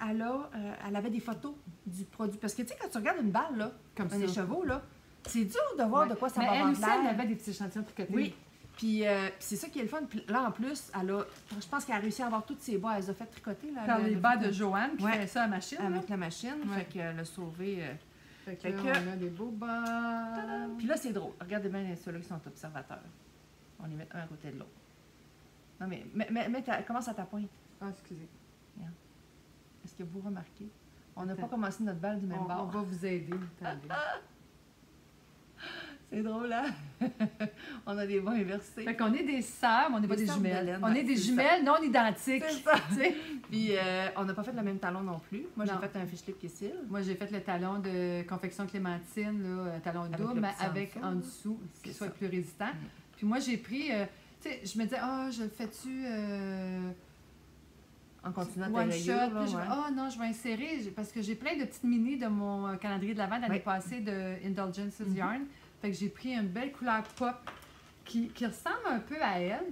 elle avait des photos du produit. Parce que, tu sais, quand tu regardes une balle, là, comme un écheveau, là, c'est dur de voir de quoi ça va avoir l'air. Elle avait des petits échantillons tricotés. Oui. Puis c'est ça qui est le fun. Puis là, en plus, je pense qu'elle a réussi à avoir toutes ses bas. Elle les a fait tricoter. Là, par les bas de Joanne, qui fait ça à la machine. Avec la machine. Fait qu'elle a sauvé. Fait que on a des beaux bas. Puis là, c'est drôle. Regardez bien ceux-là qui sont observateurs. On les met un à côté de l'autre. Non, mais commence à ta pointe. Ah, excusez. Regarde. Est-ce que vous remarquez? On n'a pas commencé notre balle du même bord. On va vous aider. C'est drôle, hein? On a des bas inversés. Fait qu'on est des sœurs, mais on n'est pas des jumelles. On est des jumelles non identiques. C'est ça. Puis on n'a pas fait le même talon non plus. Moi, j'ai fait un fiche-lip Kessil. Moi, j'ai fait le talon de confection Clémentine, là, un talon double, mais avec en dessous, qui soit plus résistant. Puis moi, j'ai pris... tu sais, je me disais, je le fais-tu... en continuant one shot. Non, je vais insérer, parce que j'ai plein de petites mini de mon calendrier de l'Avent l'année passée de Indulgences Yarn. Fait que j'ai pris une belle couleur pop qui ressemble un peu à elle.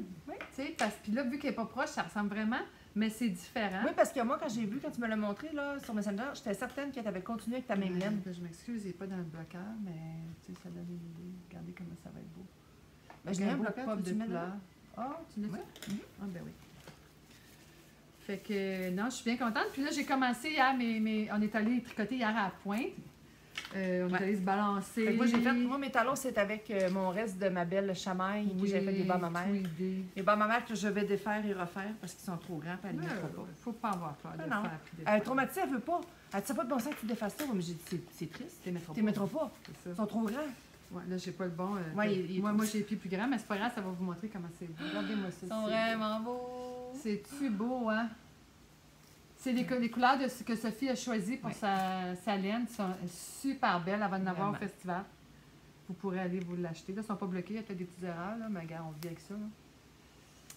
Tu sais, puis là, vu qu'elle n'est pas proche, ça ressemble vraiment, mais c'est différent. Oui, parce que moi, quand tu me l'as montré là, sur Messenger, j'étais certaine que tu avais continué avec ta même laine. Je m'excuse, il n'est pas dans le bloqueur, mais tu sais, ça donne une idée. Regardez comment ça va être beau. Ben, je l'ai un bloqueur pop de couleur. Ah, tu l'as fait? Ah, ben oui. Fait que, non, je suis bien contente. Puis là, j'ai commencé hier, on est allé tricoter hier à la pointe. On est allé se balancer. Fait que moi, mes talons, c'est avec mon reste de ma belle chamaille. Puis j'ai fait des bas à ma mère. Les bas à ma mère que je vais défaire et refaire parce qu'ils sont trop grands. Puis elle ne mettra pas. Faut pas avoir peur de faire. Elle est traumatisée, elle veut pas. Elle dit, ça pas de bon sens que tu défasses ça. Mais j'ai dit, c'est triste. Tu les mettras pas. Ils sont trop grands. Ouais, là, j'ai pas le bon. Moi, j'ai les pieds plus grands, mais c'est pas grave, ça va vous montrer comment c'est beau. Regardez-moi ça. Ils sont vraiment beaux. C'est-tu beau, hein? C'est les couleurs que Sophie a choisies pour sa laine. Elles sont super belles. Elle va en avoir au festival. Vous pourrez aller vous l'acheter. Là, ils ne sont pas bloqués. Il y a peut-être des petites erreurs, là, mais regarde, on vit avec ça.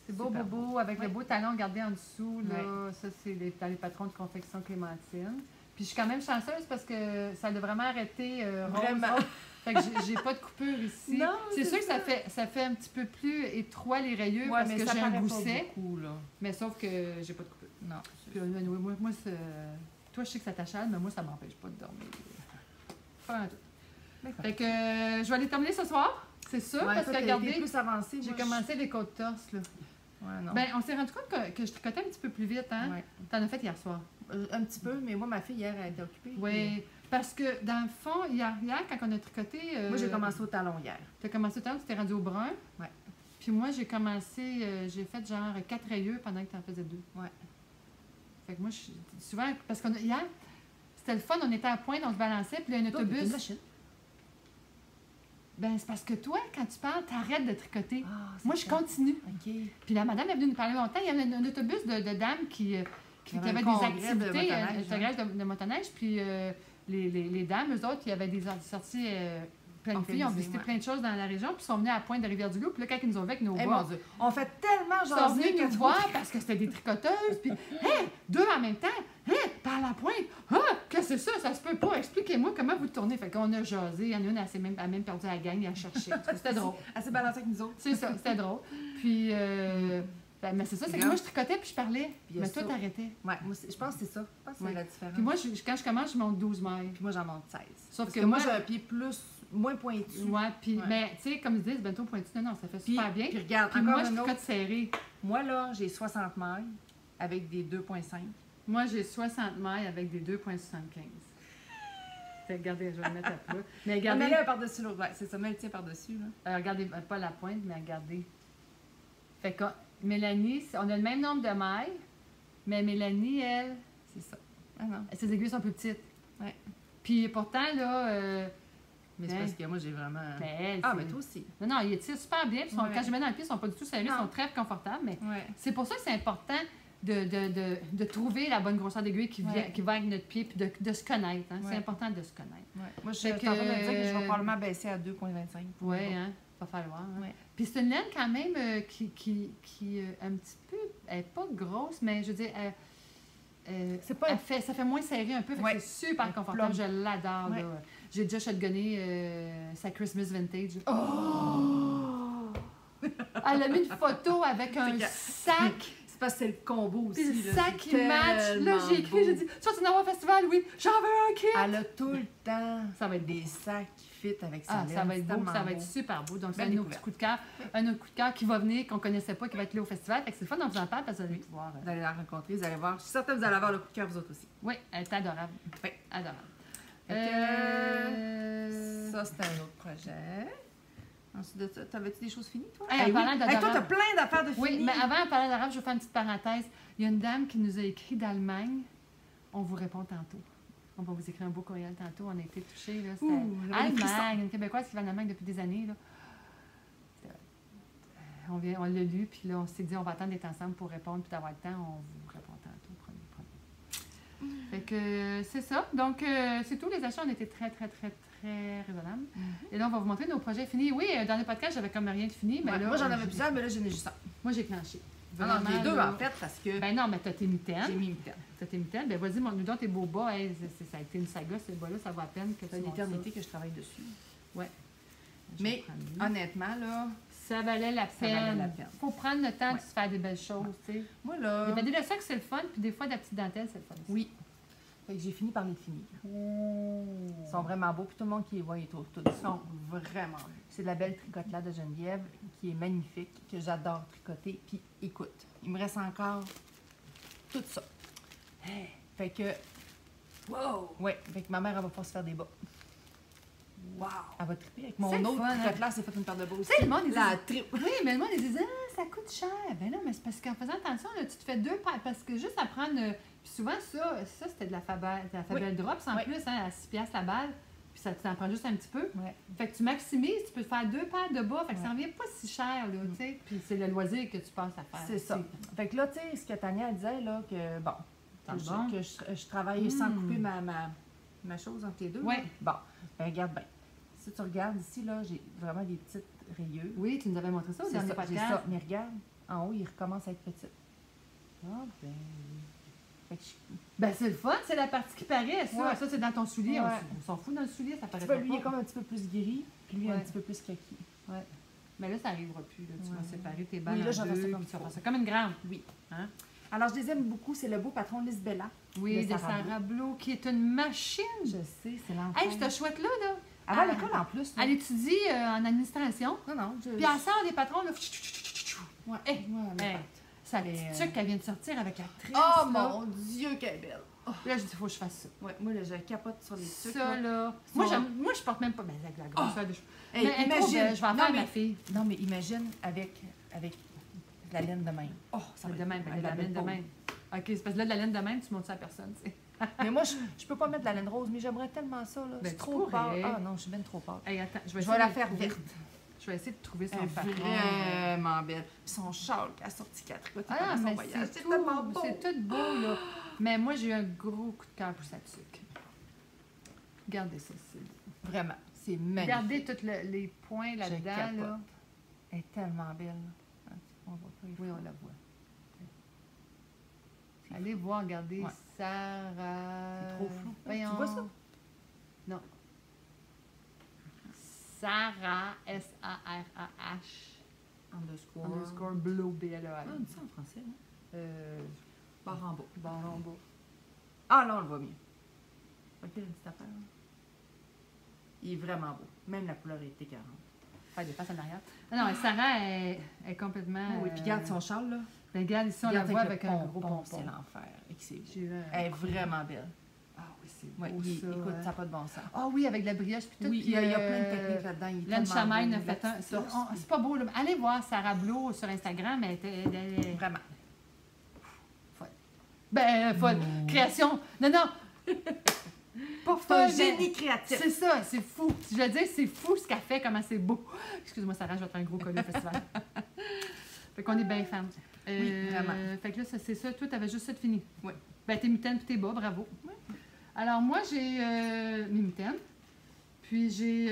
C'est beau, beau, avec le beau talon gardé en dessous. Là. Ça, c'est dans les patrons de confection Clémentine. Puis je suis quand même chanceuse parce que ça a vraiment arrêté vraiment. Fait que j'ai pas de coupure ici. C'est sûr que ça fait un petit peu plus étroit les rayures parce que j'ai un gousset. Mais sauf que j'ai pas de coupure. Non. Puis, moi toi, je sais que ça t'achale, mais moi, ça m'empêche pas de dormir. Pas un tout. Fait que je vais aller terminer ce soir, c'est sûr, parce que regardez, plus avancé, j'ai commencé les côtes torses, là. Ouais, non. Ben, on s'est rendu compte que je tricotais un petit peu plus vite, hein? T'en as fait hier soir. Un petit peu, mais moi, ma fille, hier, elle était occupée. Oui, parce que dans le fond, hier quand on a tricoté... Moi, j'ai commencé au talon hier. Tu as commencé au talon, tu t'es rendu au brun. Oui. Puis moi, j'ai commencé, j'ai fait genre 4 rayures pendant que tu en faisais 2. Oui. Fait que moi, souvent, parce qu'on hier, c'était le fun, on était à Pointe, on se balançait, puis il y a un autobus. Ben, c'est parce que toi, quand tu parles, t'arrêtes de tricoter. Moi, je continue. OK. Puis la madame est venue nous parler longtemps. Il y avait un autobus de dames qui avait des activités, un congrès de motoneige. Puis les dames, eux autres, il y avait des sorties plein de filles. Ils ont visité plein de choses dans la région. Puis ils sont venus à la Pointe de Rivière-du-Loup. Puis là, quand ils nous ont vu avec nos bas, on fait tellement jaser. Ils sont venus nous voir parce que c'était des tricoteuses. Puis, deux en même temps. Par la Pointe. Qu'est-ce que c'est ça? Ça se peut pas. Expliquez-moi comment vous tournez. Fait qu'on a jasé. Il y en a une, elle a même perdu la gang. Elle cherchait. C'était drôle. Elle s'est balancée avec nous autres. C'est ça. C'était drôle. Puis, mais c'est ça. C'est que moi, je tricotais puis je parlais. Mais toi, t'arrêtais. Ouais, moi, je pense que c'est ça. Je pense que c'est la différence. Puis moi, quand je commence, je monte 12 mailles. Puis moi, j'en monte 16. Sauf que moi, j'ai un pied moins pointu. Ouais, puis, mais tu sais, comme ils disent, bento pointu, non, ça fait super bien. Puis regarde, puis moi, je tricote serré. Moi, là, j'ai 60 mailles avec des 2,5. Moi, j'ai 60 mailles avec des 2,75. Regardez, je vais le mettre à plat. Mais regardez. Mets-le par-dessus l'autre. Ouais, c'est ça, mets le tien par-dessus. Regardez, pas la pointe, mais regardez. Fait que Mélanie, on a le même nombre de mailles, mais Mélanie, elle, c'est ça. Ah non. Ses aiguilles sont plus petites. Ouais. Puis pourtant, là. Mais c'est parce que moi, j'ai vraiment. Mais elle, mais toi aussi. Non, ils tirent super bien. Quand je les mets dans le pied, ils sont pas du tout serrés, ils sont très confortables. Mais c'est pour ça que c'est important de trouver la bonne grosseur d'aiguille qui va avec notre pied, puis de se connaître. Hein. C'est important de se connaître. Moi, je suis en train de dire que je vais probablement baisser à 2,25. Oui, hein, va falloir. Hein. Puis c'est une laine quand même qui un petit peu, elle n'est pas grosse, mais je veux dire, ça fait moins serré un peu, c'est super confortable. Je l'adore. J'ai déjà shotgunné sa Christmas Vintage. Oh! Elle a mis une photo avec un sac. Parce que c'est le combo aussi. Puis le sac qui match. Là, j'ai écrit, j'ai dit, tu vas au festival, oui, j'en veux un kit. Elle a tout le temps ça va être des sacs qui fit avec sa laine. Ça va être beau, ça va être super beau. Donc, c'est un autre coup de cœur. Un autre coup de cœur qui va venir, qu'on ne connaissait pas, qui va être là au festival. Fait que c'est le fun d'en vous en parler parce que vous allez pouvoir. Vous allez la rencontrer, vous allez voir. Je suis certaine que vous allez avoir le coup de cœur, vous autres aussi. Oui, elle est adorable. Oui. Adorable. Ça, c'était un autre projet. Ensuite, t'avais-tu des choses finies, toi? Toi, t'as plein d'affaires de finies. Oui, mais avant, en parlant d'arabe, je vais faire une petite parenthèse. Il y a une dame qui nous a écrit d'Allemagne. On vous répond tantôt. On va vous écrire un beau courriel tantôt. On a été touchés. C'était Allemagne, une Québécoise qui va en Allemagne depuis des années. Là. On l'a lu, puis là, on s'est dit, on va attendre d'être ensemble pour répondre, puis d'avoir le temps. On vous répond tantôt. Promis. Fait que c'est ça. Donc, c'est tout. Les achats, on était très raisonnable. Et là, on va vous montrer nos projets finis. Oui, dans le podcast, j'avais comme rien de fini. Mais là, moi, j'en avais plusieurs, mais là, j'en ai juste un. Moi, j'ai clenché. Vraiment, les deux, en fait, parce que... Ben non, mais t'as tes mitaines. J'ai mis mitaines. T'as tes mitaines. Ben vas-y, montre-nous donc tes beaux bas. Hey, ça a été une saga, ces bas-là. Ça vaut à peine que tu une éternité que je travaille dessus. Oui. Mais, honnêtement, là... Ça valait la peine. Faut prendre le temps de se faire des belles choses, tu sais. Moi, là... Il y avait des sacs, c'est le fun, puis des fois, de la petite dentelle, c'est le fun aussi. Oui. Fait que j'ai fini par les finir. Ils sont vraiment beaux. Puis tout le monde qui les voit, ils trouvent tous. Ils sont vraiment beaux. C'est de la belle tricotelaire de Geneviève qui est magnifique, que j'adore tricoter. Puis écoute, il me reste encore tout ça. Fait que... Wow! Ouais, fait que ma mère, elle va pas se faire des bas. Wow! Elle va triper avec mon autre tricotelaire, c'est fait une paire de bas aussi. Le monde, la tripe. Oui, mais le monde, ils disent, ça coûte cher. Ben non, mais c'est parce qu'en faisant attention, là, tu te fais deux paires. Parce que juste à prendre... Puis souvent, ça c'était de la Fabel Drops en plus, hein, à 6$ la balle. Puis ça t'en prend juste un petit peu. Fait que tu maximises, tu peux faire 2 paires de bas. Fait que ça revient pas si cher, là, tu sais. Puis c'est le loisir que tu penses à faire. C'est ça. Fait que là, tu sais, ce que Tania disait, là, que bon, que je travaille sans couper ma chose entre les deux. Oui. Bon, ben regarde bien. Si tu regardes ici, là, j'ai vraiment des petites rayures. Oui, tu nous avais montré ça au dernier podcast. J'ai ça. Mais regarde, en haut, il recommence à être petit. Ah, ben... Ben, c'est le fun, c'est la partie qui paraît, ça. Ouais. Ça, c'est dans ton soulier. On s'en fout dans le soulier, ça paraît pas. Lui, il est comme un petit peu plus gris, puis lui, un petit peu plus kaki. Ouais. Mais là, ça n'arrivera plus. Là. Tu vas séparer tes balles. Oui, là, j'en fais ça comme ça. Ça comme une grande. Oui. Hein? Alors, je les aime beaucoup. C'est le beau patron Lisbella. Oui, de Sarah Blot, qui est une machine. Je sais, c'est l'enfer. Hey, cette chouette-là, là. Avant l'école, en plus. Elle étudie en administration. Non. Puis elle sort des patrons, là. Ouais. Sa petite tuque qu'elle vient de sortir avec la tresse. Oh mon Dieu, qu'elle est belle! Là, je dis, il faut que je fasse ça. Ouais, moi, là, je capote sur les trucs. Ça, là. Moi, je porte même pas avec la grosseur de cheveux. Hey, mais imagine, je vais en faire ma fille. Non, mais imagine avec la laine de même. Oh, ça va de même, être la laine de même. OK, c'est parce que là, de la laine de même, tu montes ça à personne, tu sais. Mais moi, je peux pas mettre de la laine rose, mais j'aimerais tellement ça, là. Ben, C'est trop pâle. Ah non, je suis bien trop pâle. Hey, attends, je vais la faire verte. Je vais essayer de trouver son patron. Vraiment belle. Puis son châle qu'elle a sorti 4 fois pendant son voyage. C'est tellement beau. C'est tout beau, là. Mais moi, j'ai eu un gros coup de cœur pour sa tuque. Regardez ça, c'est beau. Vraiment, c'est magnifique. Regardez tous les points là-dedans, là. Elle est tellement belle. On voit pas. Oui, on la voit. Allez voir, regardez. Ouais. Sarah... C'est trop flou. Voyons. Tu vois ça? Non. Sarah, S-A-R-A-H. Underscore Blue, B-L-E-A. on dit ça en français, hein? Barre en bas. Barre en bas. Ah, là, on le voit mieux. OK, une petite affaire. Il est vraiment beau. Même la couleur est écœurante. Faire des faces en arrière. Non, Sarah est complètement... Oh, oui, puis regarde son châle, là. Ben, regarde, ici, on la voit avec un gros pompon. pompon. C'est l'enfer. Elle est vraiment belle. Ah oui, c'est beau, ouais, ça. Écoute, ça n'a pas de bon sens. Ah oui, avec la brioche, puis tout. Oui, puis, il y a plein de techniques là-dedans. Laine Chamaille a fait un... C'est pas beau, là. Allez voir Sarah Blo sur Instagram. Elle est... Vraiment. Folle. Ben, folle. Création. Non. Pas folle. Génie créatif. C'est ça, c'est fou. Je veux dire, c'est fou ce qu'elle fait, comment c'est beau. Excuse-moi, Sarah, je vais te faire un gros collier au festival. Fait qu'on est bien fans. Oui, vraiment. Fait que là, c'est ça. Toi, t'avais juste ça de fini. Oui. Ben, tes mitaines puis tes bas, bravo. Oui. Alors, moi, j'ai mes mitaines. Puis, j'ai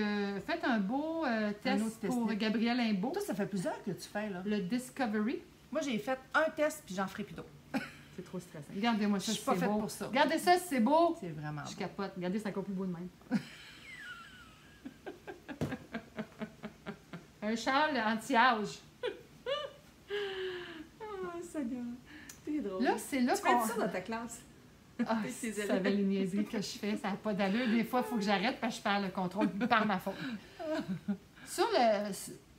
fait un beau test pour Gabrielle Imbeau. Toi, ça fait plusieurs que tu fais, là. Le Discovery. Moi, j'ai fait un test, puis j'en ferai plus d'autres. C'est trop stressant. Regardez-moi ça, je suis pas faite pour ça. Regardez ça, c'est beau. C'est vraiment beau. Je capote. Regardez, c'est encore plus beau de même. Un châle anti-âge. Oh, Seigneur. C'est drôle. Là, c'est là qu'on... Tu fais ça dans ta classe? Ah, si tu savais les niaiseries que je fais, ça n'a pas d'allure. Des fois, il faut que j'arrête parce que je perds le contrôle par ma faute.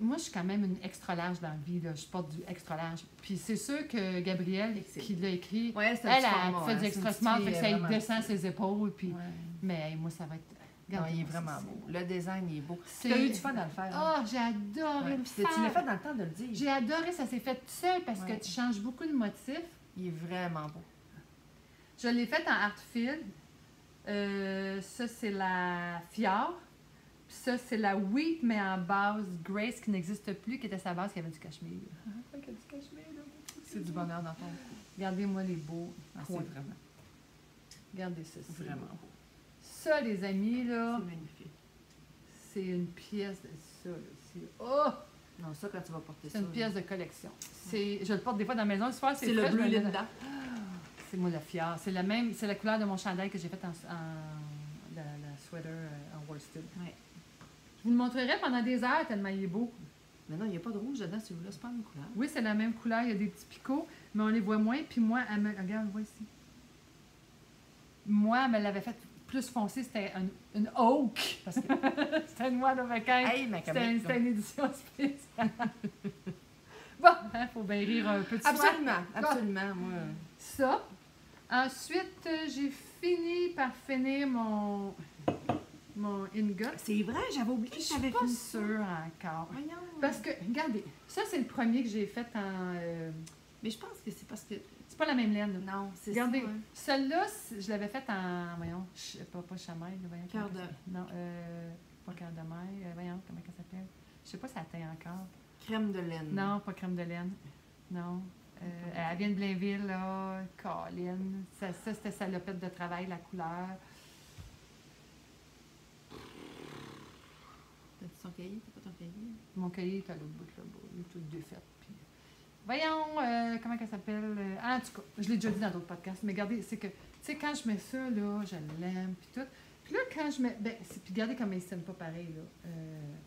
Moi, je suis quand même une extra large dans la vie. Là. Je porte du extra large. Puis c'est sûr que Gabrielle, qui l'a écrit, ouais, elle a fait du extra small, fait que ça descend ses épaules. Puis... Ouais. Mais moi, ça va être... Non, il est vraiment beau. Le design, il est beau. Tu as eu du fun à le faire. Ah, j'ai adoré le faire. Tu l'as fait dans le temps de le dire. J'ai adoré, ça s'est fait tout seul parce que tu changes beaucoup de motifs. Il est vraiment beau. Je l'ai fait en Artfield. Ça, c'est la Fior. Puis ça, c'est la Wheat, mais en base Grace, qui n'existe plus, qui était sa base, qui avait du cachemire. C'est du bonheur dans ton cou. Regardez-moi les beaux. Ah, c'est vraiment. Regardez ça. C'est vraiment beau. Ça, les amis, là. C'est magnifique. C'est une pièce de ça, là. Oh! Non, ça, quand tu vas porter ça. C'est une pièce de collection. Je le porte des fois dans la maison. C'est le bleu Linda. C'est moi la Fior. C'est la même, c'est la couleur de mon chandail que j'ai fait en la sweater en worsted. Ouais. Je vous le montrerai pendant des heures tellement il est beau. Mais non, il n'y a pas de rouge dedans, celui-là, c'est pas la même couleur. Oui, c'est la même couleur, il y a des petits picots, mais on les voit moins. Puis moi, regarde, on voit ici. Moi, elle me l'avait fait plus foncé, c'était une oak, parce que c'était une noix de vacances. Hey, c'était une édition spéciale. Bon, il faut bien rire un peu de absolument, absolument, moi. Ça. Ensuite, j'ai fini par finir mon ingot. C'est vrai, j'avais oublié que j'avais fini. Je suis pas sûre encore. Voyons. Parce que, regardez, ça, c'est le premier que j'ai fait en... Mais je pense que c'est parce que... C'est pas la même laine. Non, c'est regardez, ça. Regardez, celle-là, je l'avais faite en, voyons, pas chamaille, voyons. Cœur de... Non, pas cœur de maille, voyons, comment ça s'appelle? Je sais pas si ça teint encore. Crème de laine. Non, pas crème de laine. Non. Elle vient de Blainville, là, Colline. Ça c'était salopette de travail, la couleur. T'as-tu ton cahier? T'as pas ton cahier? Mon cahier est à l'autre bout là-bas. Il est tout défait. Puis... Voyons, comment elle s'appelle? En tout cas, je l'ai déjà dit dans d'autres podcasts, mais regardez, c'est que, tu sais, quand je mets ça, là, je l'aime, puis tout. Puis là, quand je mets... Ben, puis regardez comme il ne s'aime pas pareil, là.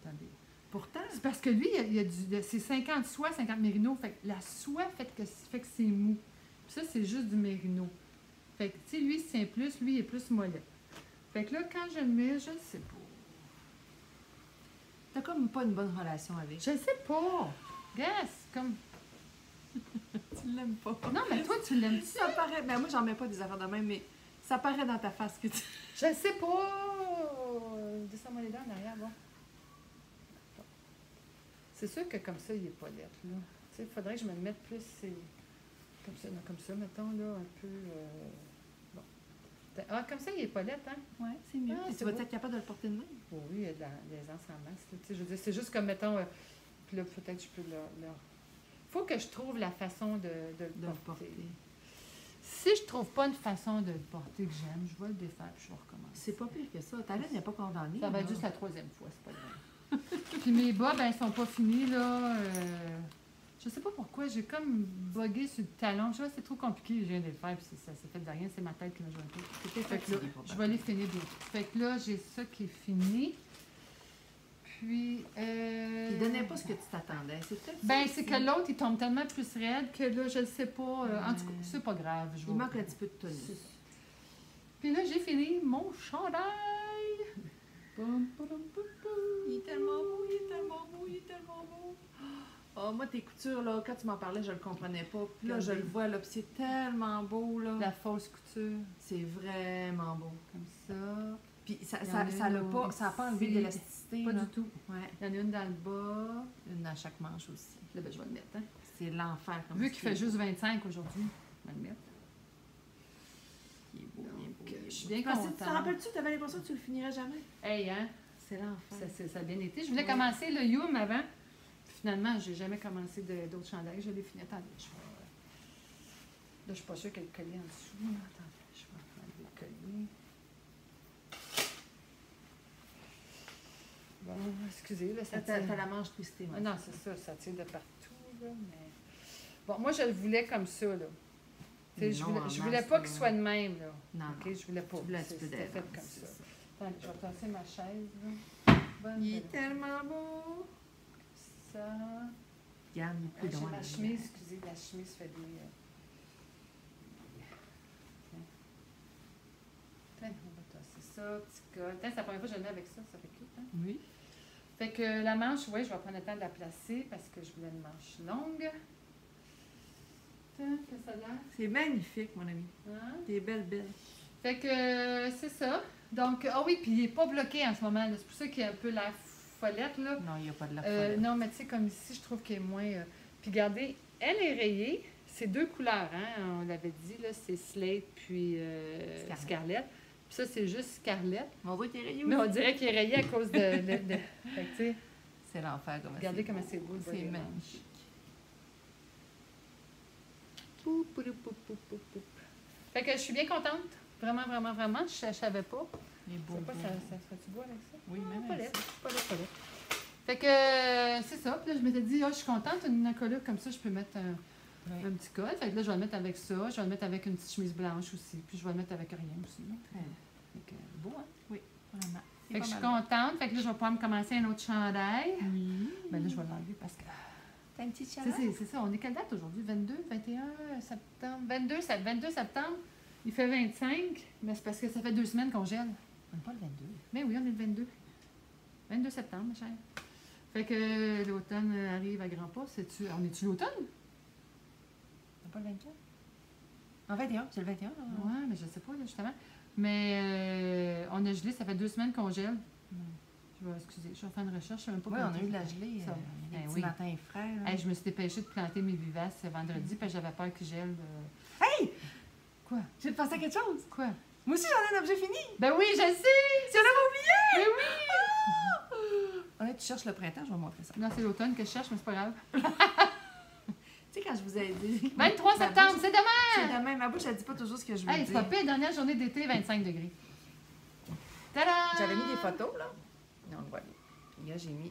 Attendez. Pourtant... C'est parce que lui, il y a c'est 50 soie, 50 mérino. Fait que la soie fait que c'est mou. Puis ça, c'est juste du mérino. Fait que, tu sais, lui, il se tient plus, lui, il est plus mollet. Fait que là, quand je le mets, je ne sais pas. T'as comme pas une bonne relation avec. Je sais pas. Guess, comme... Tu l'aimes pas. Non, mais toi, tu l'aimes-tu? Ça paraît... Ben moi, j'en mets pas des affaires de même, mais Ça paraît dans ta face que tu... Je sais pas. Descends-moi les dents en arrière, bon. C'est sûr que comme ça, il n'est pas lettre, là. Tu sais, il faudrait que je me le mette plus, comme ça, mettons, là, un peu... bon. Ah, comme ça, il n'est pas lettre, hein? Oui, c'est mieux. Ah, Et tu vas être capable de le porter de même? Oh, oui, il y a de l'aisance en masse, là. Tu sais, je veux dire, c'est juste comme, mettons... puis là, peut-être que je peux le... Faut que je trouve la façon de le porter. Si je trouve pas une façon de le porter que j'aime, je vais le défaire puis je vais recommencer. C'est pas pire que ça. Ta laine n'est pas condamnée. Ça va être juste la 3e fois, c'est pas grave. Puis mes bas, ben, ils sont pas finis, là. Je sais pas pourquoi, j'ai comme bugué sur le talon. Je sais pas, c'est trop compliqué, je viens de le faire, puis ça s'est fait de rien, c'est ma tête qui m'a joué un peu. Fait que là, je vais les finir bientôt. Fait que là, j'ai ça qui est fini. Puis. Il donnait pas ce que tu t'attendais. C'est peut-être. Ben, c'est que l'autre, il tombe tellement plus raide que là, je le sais pas. En tout cas, c'est pas grave. Il manque un petit peu de tonus. Puis là, j'ai fini mon chandail. Il est tellement beau, il est tellement beau, il est tellement beau. Oh, moi, tes coutures, là, quand tu m'en parlais, je le comprenais pas. Puis là, je le vois, là, puis c'est tellement beau, là. La fausse couture. C'est vraiment beau. Comme ça. Puis ça a pas enlevé de l'élasticité. Pas là. du tout. Ouais. Il y en a une dans le bas. Une dans chaque manche aussi. Là, ben, je vais le mettre. Hein. C'est l'enfer. Vu qu'il fait juste 25 aujourd'hui, je vais le mettre. Il est beau, il est beau. Je suis bien contente. Tu te rappelles-tu, tu avais l'impression que tu le finirais jamais? Hey, hein? C'est l'enfer. Ça a bien été. Je voulais commencer le Yum avant. Puis finalement, j'ai jamais commencé d'autres chandails. Je l'ai fini. Attendez, là, je suis pas sûre qu'il y ait le collier en dessous. Attendez, je vais enlever le collier. Bon, excusez, là, ça tire. T'as la manche twistée. Ah non, c'est ça, ça tire de partout, là, mais... Bon, moi, je le voulais comme ça, là. Je voulais pas qu'il soit de même, là. Non, OK, je voulais pas. C'était fait comme ça. Attends, je vais tasser ma chaise, là. Il est tellement beau. Ça. Regarde, il J'ai ma chemise, excusez, la chemise fait des... Tiens, on va tasser ça, petit col. Tiens, c'est la première fois que je le mets avec ça fait cute, hein? Oui. Fait que la manche, oui, je vais prendre le temps de la placer parce que je voulais une manche longue. Tiens, que ça a l'air. C'est magnifique, mon ami. Hein? T'es belle, belle. Fait que c'est ça. Donc, ah oui, puis il n'est pas bloqué en ce moment. C'est pour ça qu'il y a un peu l'air follette, là. Non, il n'y a pas de la follette. Non, mais tu sais, comme ici, je trouve qu'il est moins... Puis regardez, elle est rayée. C'est 2 couleurs, hein, on l'avait dit, là. C'est Slate puis Scarlett. Puis ça, c'est juste Scarlett. On voit qu'il est rayé. Mais on dirait qu'il est rayé à cause de... Fait que, tu sais, c'est l'enfer, comme regardez comment c'est beau. C'est magnifique. Fait que je suis bien contente. Vraiment, vraiment, vraiment. Je ne savais pas. Il est beau. Je sais pas, ça serait-tu beau avec ça? Oui, même pas avec laid, ça. pas laid. Fait que c'est ça. Puis là, je m'étais dit, je suis contente, une encolure comme ça, je peux mettre un petit col. Fait que là, je vais le mettre avec ça. Je vais le mettre avec une petite chemise blanche aussi. Puis je vais le mettre avec rien aussi. Fait que beau, hein? Oui, vraiment. Fait que je suis contente. Fait que là, je vais pouvoir me commencer un autre chandail. Oui. Ben là, je vais l'enlever parce que... T'as une petite chaleur? C'est ça. On est quelle date aujourd'hui? 22, 21 septembre? 22 septembre. Il fait 25, mais c'est parce que ça fait 2 semaines qu'on gèle. On n'est pas le 22. Mais oui, on est le 22. 22 septembre, ma chère. Fait que l'automne arrive à grands pas. On est-tu l'automne? On n'est pas le 24? En 21, c'est le 21. Là. Ouais, mais je sais pas, là, justement. Mais on a gelé, ça fait 2 semaines qu'on gèle. Excusez, je vais faire une recherche, je sais même pas. Oui, on a eu de la gelée. Ça. Des petits matins frais. Hey, je me suis dépêchée de planter mes vivaces ce vendredi, parce que j'avais peur qu'ils gèlent. Hey! Quoi? J'ai pensé à quelque chose. Quoi? Moi aussi, j'en ai un objet fini. Ben oui, je sais! Tu en avais oublié! Ben oui! Ah! Là, tu cherches le printemps, je vais montrer ça. Non, c'est l'automne que je cherche, mais c'est pas grave. Tu sais, quand je vous ai dit... 23 septembre, c'est demain! C'est demain. Ma bouche, elle dit pas toujours ce que je veux Hey, c'est pas pire, dernière journée d'été, 25 degrés. Tada! J'avais mis des photos, là. Donc, voilà. Puis là, j'ai mis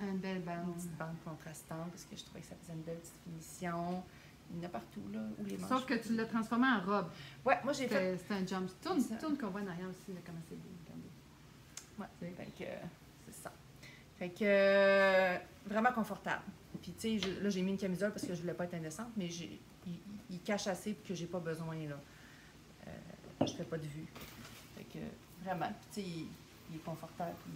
une belle une bande. petite bande contrastante parce que je trouvais que ça faisait une belle petite finition. Il y en a partout, là, où les manches. Sauf que tu l'as transformé en robe. Ouais, moi, j'ai fait... C'était un jump. Tourne qu'on voit en arrière aussi, là, comment c'est beau. Regardez. Ouais, fait que c'est ça. Fait que vraiment confortable. Puis, tu sais, là, j'ai mis une camisole parce que je voulais pas être indécente, mais il cache assez pour que j'ai pas besoin, là. Je fais pas de vue. Fait que vraiment, tu sais, il est confortable, puis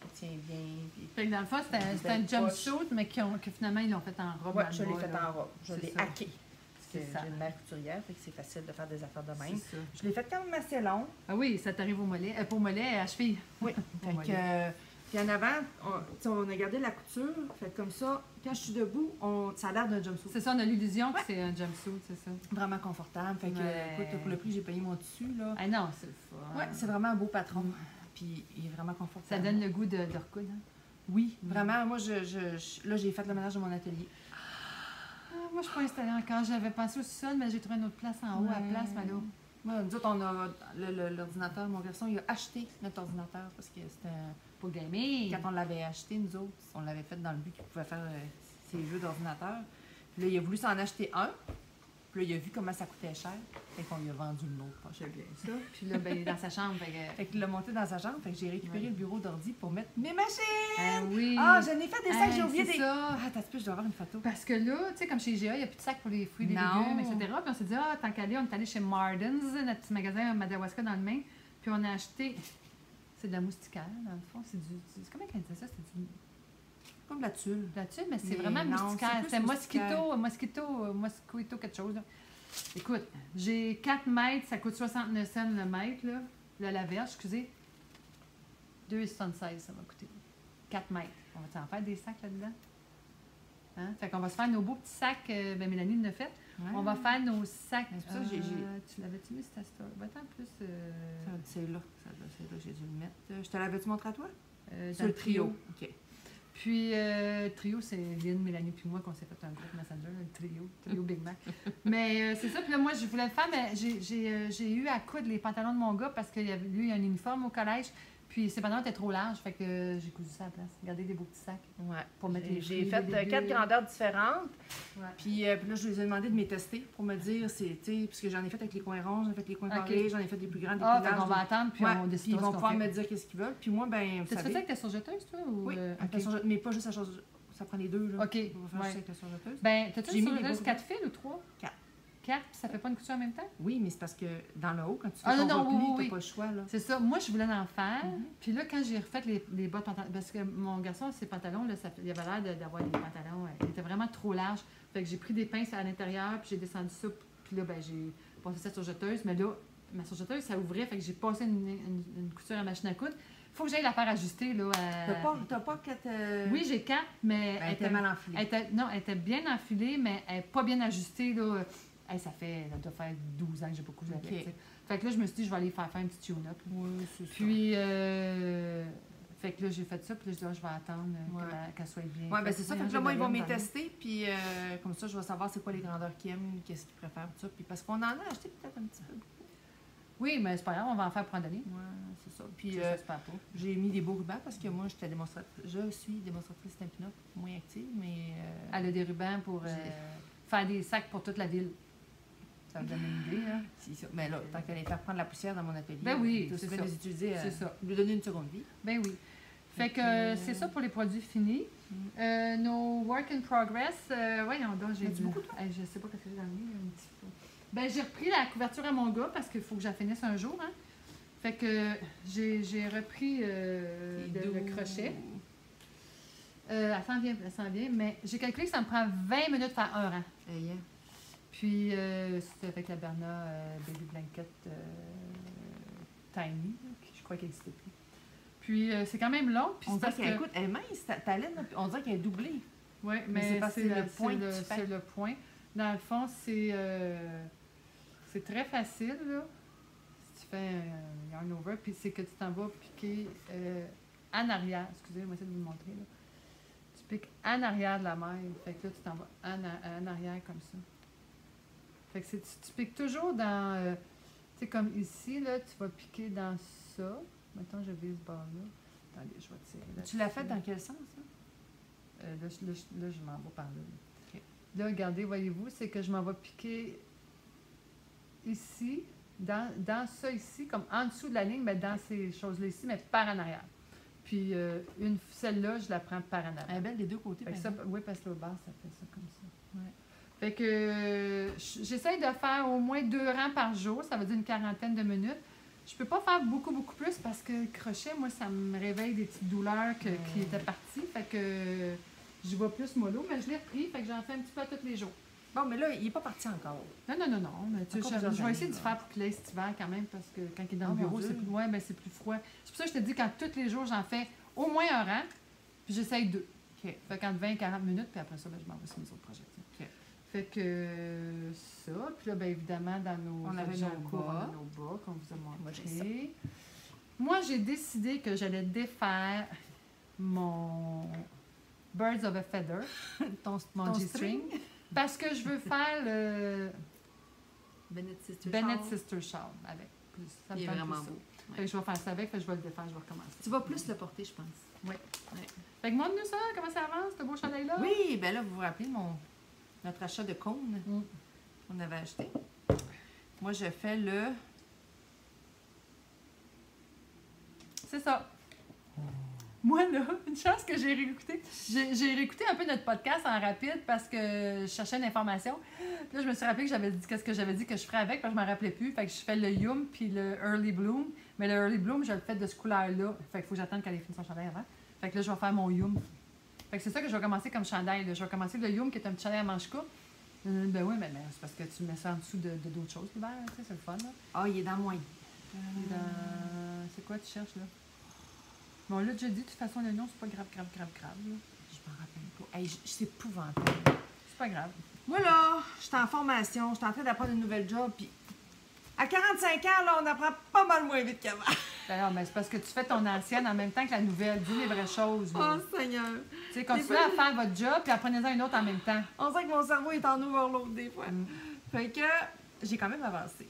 il tient bien. Puis, Fait que dans le fond, c'était un jumpsuit, mais que finalement, ils l'ont fait en robe. ouais, je l'ai fait en robe. Je l'ai hacké. que j'ai une mère couturière, fait que c'est facile de faire des affaires de même. C'est ça. Je l'ai fait quand même assez long. Ah oui, ça t'arrive au mollet. Pas au mollet, à cheville. Oui. Puis en avant, on a gardé la couture. Fait comme ça, quand je suis debout, ça a l'air d'un jumpsuit. C'est ça, on a l'illusion que c'est un jumpsuit, c'est ça. Vraiment confortable. Fait que, écoute, pour le prix, j'ai payé mon dessus, là. Ah non, c'est le fun. Oui, c'est vraiment un beau patron. Puis il est vraiment confortable. Ça donne le goût de recoudre, hein? Oui, vraiment. Moi, là, j'ai fait le ménage de mon atelier. Moi, je suis pas installée encore. J'avais pensé au sol, mais j'ai trouvé une autre place en haut à la place, mais là. Moi, nous autres, on a l'ordinateur. Mon garçon, il a acheté notre ordinateur parce que c'était pour gamer. Quand on l'avait acheté, nous autres, on l'avait fait dans le but qu'il pouvait faire ses jeux d'ordinateur. Puis là, il a voulu s'en acheter un. Puis là, il a vu comment ça coûtait cher. Fait qu'on lui a vendu le nôtre, pas cher. Bien ça. Puis là, ben, il est dans sa chambre. Fait qu'il l'a monté dans sa chambre. Fait que j'ai récupéré le bureau d'ordi pour mettre mes machines. Ah oui. Ah, j'en ai fait des sacs, j'ai oublié des... ça. Ah, t'as peu, je dois avoir une photo. Parce que là, tu sais, comme chez IGA, il n'y a plus de sacs pour les fruits, les légumes, etc. Puis on s'est dit, tant qu'à aller, on est allé chez Marden's, notre petit magasin à Madawaska dans le Maine. Puis on a acheté... C'est de la moustiquaire, dans le fond. C'est comment qu'elle disait ça? C'est du... Comme de la tulle. De la tulle, mais c'est vraiment moustiquaire. C'est mosquito quelque chose. Là. Écoute, j'ai 4 mètres, ça coûte 69 cents le mètre, là. La verge, excusez. 2,76 ça va coûter. 4 mètres. On va en faire des sacs là-dedans? Hein? Fait qu'on va se faire nos beaux petits sacs. Ben Mélanie l'a fait. Ouais. On va faire nos sacs. C'est ça, tu l'avais-tu mis, cette histoire? Va-t'en plus. C'est là. C'est là, j'ai dû le mettre. Je te l'avais-tu montré à toi? Sur le trio. OK. Puis, trio, c'est Lynn, Mélanie, puis moi qu'on s'est fait un groupe Messenger, le trio Big Mac. Mais c'est ça, puis là, moi, je voulais le faire, mais j'ai eu à coudre les pantalons de mon gars parce que lui, il a un uniforme au collège, puis ses pantalons étaient trop larges, fait que j'ai cousu ça à la place. Regardez des beaux petits sacs. Ouais. Pour mettre les J'ai fait 4 grandeurs différentes. Ouais. Puis là, je les ai demandé de me tester pour me dire, puisque j'en ai fait avec les coins ronds, j'en ai fait les coins carrés, j'en ai fait des plus grands, des plus larges. On va attendre, puis on décide. Puis ils vont pouvoir me dire qu'est-ce qu'ils veulent. Puis moi, ben, vous savez... T'as fait ça avec ta surjeteuse, toi? Ou... Oui, mais pas juste la surjeteuse. Ça prend les deux, là. OK. On va faire ça avec la surjeteuse. Ben, t'as-tu une surjeteuse 4 fils ou 3? 4. 4, puis ça fait pas une couture en même temps? Oui, mais c'est parce que dans le haut, quand tu fais ton repli, t'as pas le choix, là. C'est ça. Moi, je voulais en faire. Puis là, quand j'ai refait les bas de pantalon, parce que mon garçon, ses pantalons, là, il avait l'air d'avoir des pantalons, ils étaient vraiment trop larges. Fait que j'ai pris des pinces à l'intérieur, puis j'ai descendu ça. Puis là, ben, j'ai passé cette surjeteuse. Mais là, ma surjeteuse, ça ouvrait, fait que j'ai passé une couture à machine à coudre. Faut que j'aille la faire ajuster, là. T'as pas 4... Oui, j'ai 4, mais... Elle était mal enfilée. Elle était bien enfilée, mais elle n'est pas bien ajustée, là. Ça doit faire 12 ans que j'ai pas cousu avec. Fait que là, je me suis dit, je vais aller faire un petit tune-up. Oui, c'est ça. Puis, fait que là, j'ai fait ça, puis là, je vais attendre qu'elle soit bien. Oui, bien c'est ça. Fait que là, moi, ils vont me tester, puis comme ça, je vais savoir c'est quoi les grandeurs qu'ils aiment, qu'est-ce qu'ils préfèrent, tout ça. Puis parce qu'on en a acheté peut-être un petit peu. Oui, mais c'est pas grave, on va en faire pour en donner. Oui, c'est ça. Puis j'ai mis des beaux rubans parce que moi, je suis démonstratrice Stampin' Up, moins active, mais... Elle a des rubans pour faire des sacs pour toute la ville. Ça me donne une idée, hein? C'est ça. Mais là, tant qu'elle les faire prendre la poussière dans mon atelier, ben oui, c'est ça. Les utiliser, c'est ça. Lui donner une seconde vie. Ben oui. Fait que c'est ça pour les produits finis. Nos work in progress, voyons donc, j'ai du beaucoup, toi? Je sais pas ce que j'ai dans le nez, un petit peu. Ben, j'ai repris la couverture à mon gars parce qu'il faut que j'en finisse un jour, hein. Fait que j'ai repris le crochet. Elle s'en vient, mais j'ai calculé que ça me prend 20 minutes de faire un rang. Puis, c'est avec la Berna Baby Blanket Tiny, je crois qu'elle n'existait plus. Puis, c'est quand même long. Puis on dirait qu'elle est mince, ta laine, on dirait qu'elle est doublée. Oui, mais c'est le point. Dans le fond, c'est très facile, là. Si tu fais un yarn over, puis c'est que tu t'en vas piquer en arrière. Excusez, moi, j'essaie de vous montrer, là. Tu piques en arrière de la maille. Fait que là, tu t'en vas en arrière comme ça. Fait que tu piques toujours dans... tu sais, comme ici, là, tu vas piquer dans ça. Maintenant, je vise ce bord-là. Attendez, je vais tirer là. Tu l'as fait dans quel sens, ça? Là, je m'en vais par là. Okay. Là, regardez, voyez-vous, c'est que je m'en vais piquer ici, dans ça ici, comme en dessous de la ligne, mais dans ces choses-là ici, mais par en arrière. Puis celle-là, je la prends par en arrière. Elle est belle des deux côtés. Oui, parce que l'autre bord, ça fait ça comme ça. Ouais. Fait que j'essaye de faire au moins 2 rangs par jour, ça veut dire une quarantaine de minutes. Je peux pas faire beaucoup plus parce que le crochet, moi, ça me réveille des petites douleurs qui étaient parties. Fait que je vais plus mollo, mais je l'ai repris, fait que j'en fais un petit peu tous les jours. Bon, mais là, il n'est pas parti encore. Non. Mais tu sais, je vais essayer de faire pour qu'il ait cet hiver quand même, parce que quand il est dans le bureau, c'est plus, c'est plus froid. C'est pour ça que je te dis, quand tous les jours, j'en fais au moins un rang, puis j'essaye 2. OK. Fait qu'en 20 40 minutes, puis après ça, je m'en vais sur mes autres projets. OK. Fait que ça. Puis là, bien évidemment, dans nos on avait nos bas qu'on vous a montré. Moi, j'ai décidé que j'allais défaire mon Birds of a Feather, mon G-string, parce que je veux faire le Bennett Sister Shawl avec. Ça il est vraiment beau. Fait que je vais faire ça avec, fait que je vais le défaire, je vais recommencer. Tu vas plus le porter, je pense. Oui. Fait que montre-nous ça, comment ça avance, ce beau chandail-là? Oui, bien là, vous vous rappelez notre achat de cône qu'on avait acheté. Moi, je fais le... C'est ça. Moi, là, une chance que j'ai réécouté. J'ai réécouté un peu notre podcast en rapide parce que je cherchais une information. Puis là, je me suis rappelé que j'avais dit qu'est-ce que j'avais dit que je ferais avec, parce que je m'en rappelais plus. Fait que je fais le Yum puis le Early Bloom. Mais le Early Bloom, je le fais de ce couleur-là. Fait qu'il faut que j'attende qu'elle ait fini son chandail avant. Fait que là, je vais faire mon Yum. Fait que c'est ça que je vais commencer comme chandail. Là. Je vais commencer le Yum, qui est un petit chandail à manche courte. Ben oui, mais c'est parce que tu mets ça en dessous de d'autres choses l'hiver, tu sais, c'est le fun, là. Ah, il est dans moins. C'est quoi tu cherches, là? Bon, là, déjà dit, de toute façon, le nom, c'est pas grave, là. Je m'en rappelle pas. Hey, c'est épouvantable. C'est pas grave. Moi, là, j'étais en formation, j'étais en train d'apprendre une nouvelle job, puis à 45 ans, là, on apprend pas mal moins vite qu'avant. Ben non, mais c'est parce que tu fais ton ancienne en même temps que la nouvelle. Dis les vraies choses, là. Oh, Seigneur! Tu sais, continuez à faire votre job, puis apprenez-en une autre en même temps. On sait que mon cerveau est en overload des fois. Fait que j'ai quand même avancé.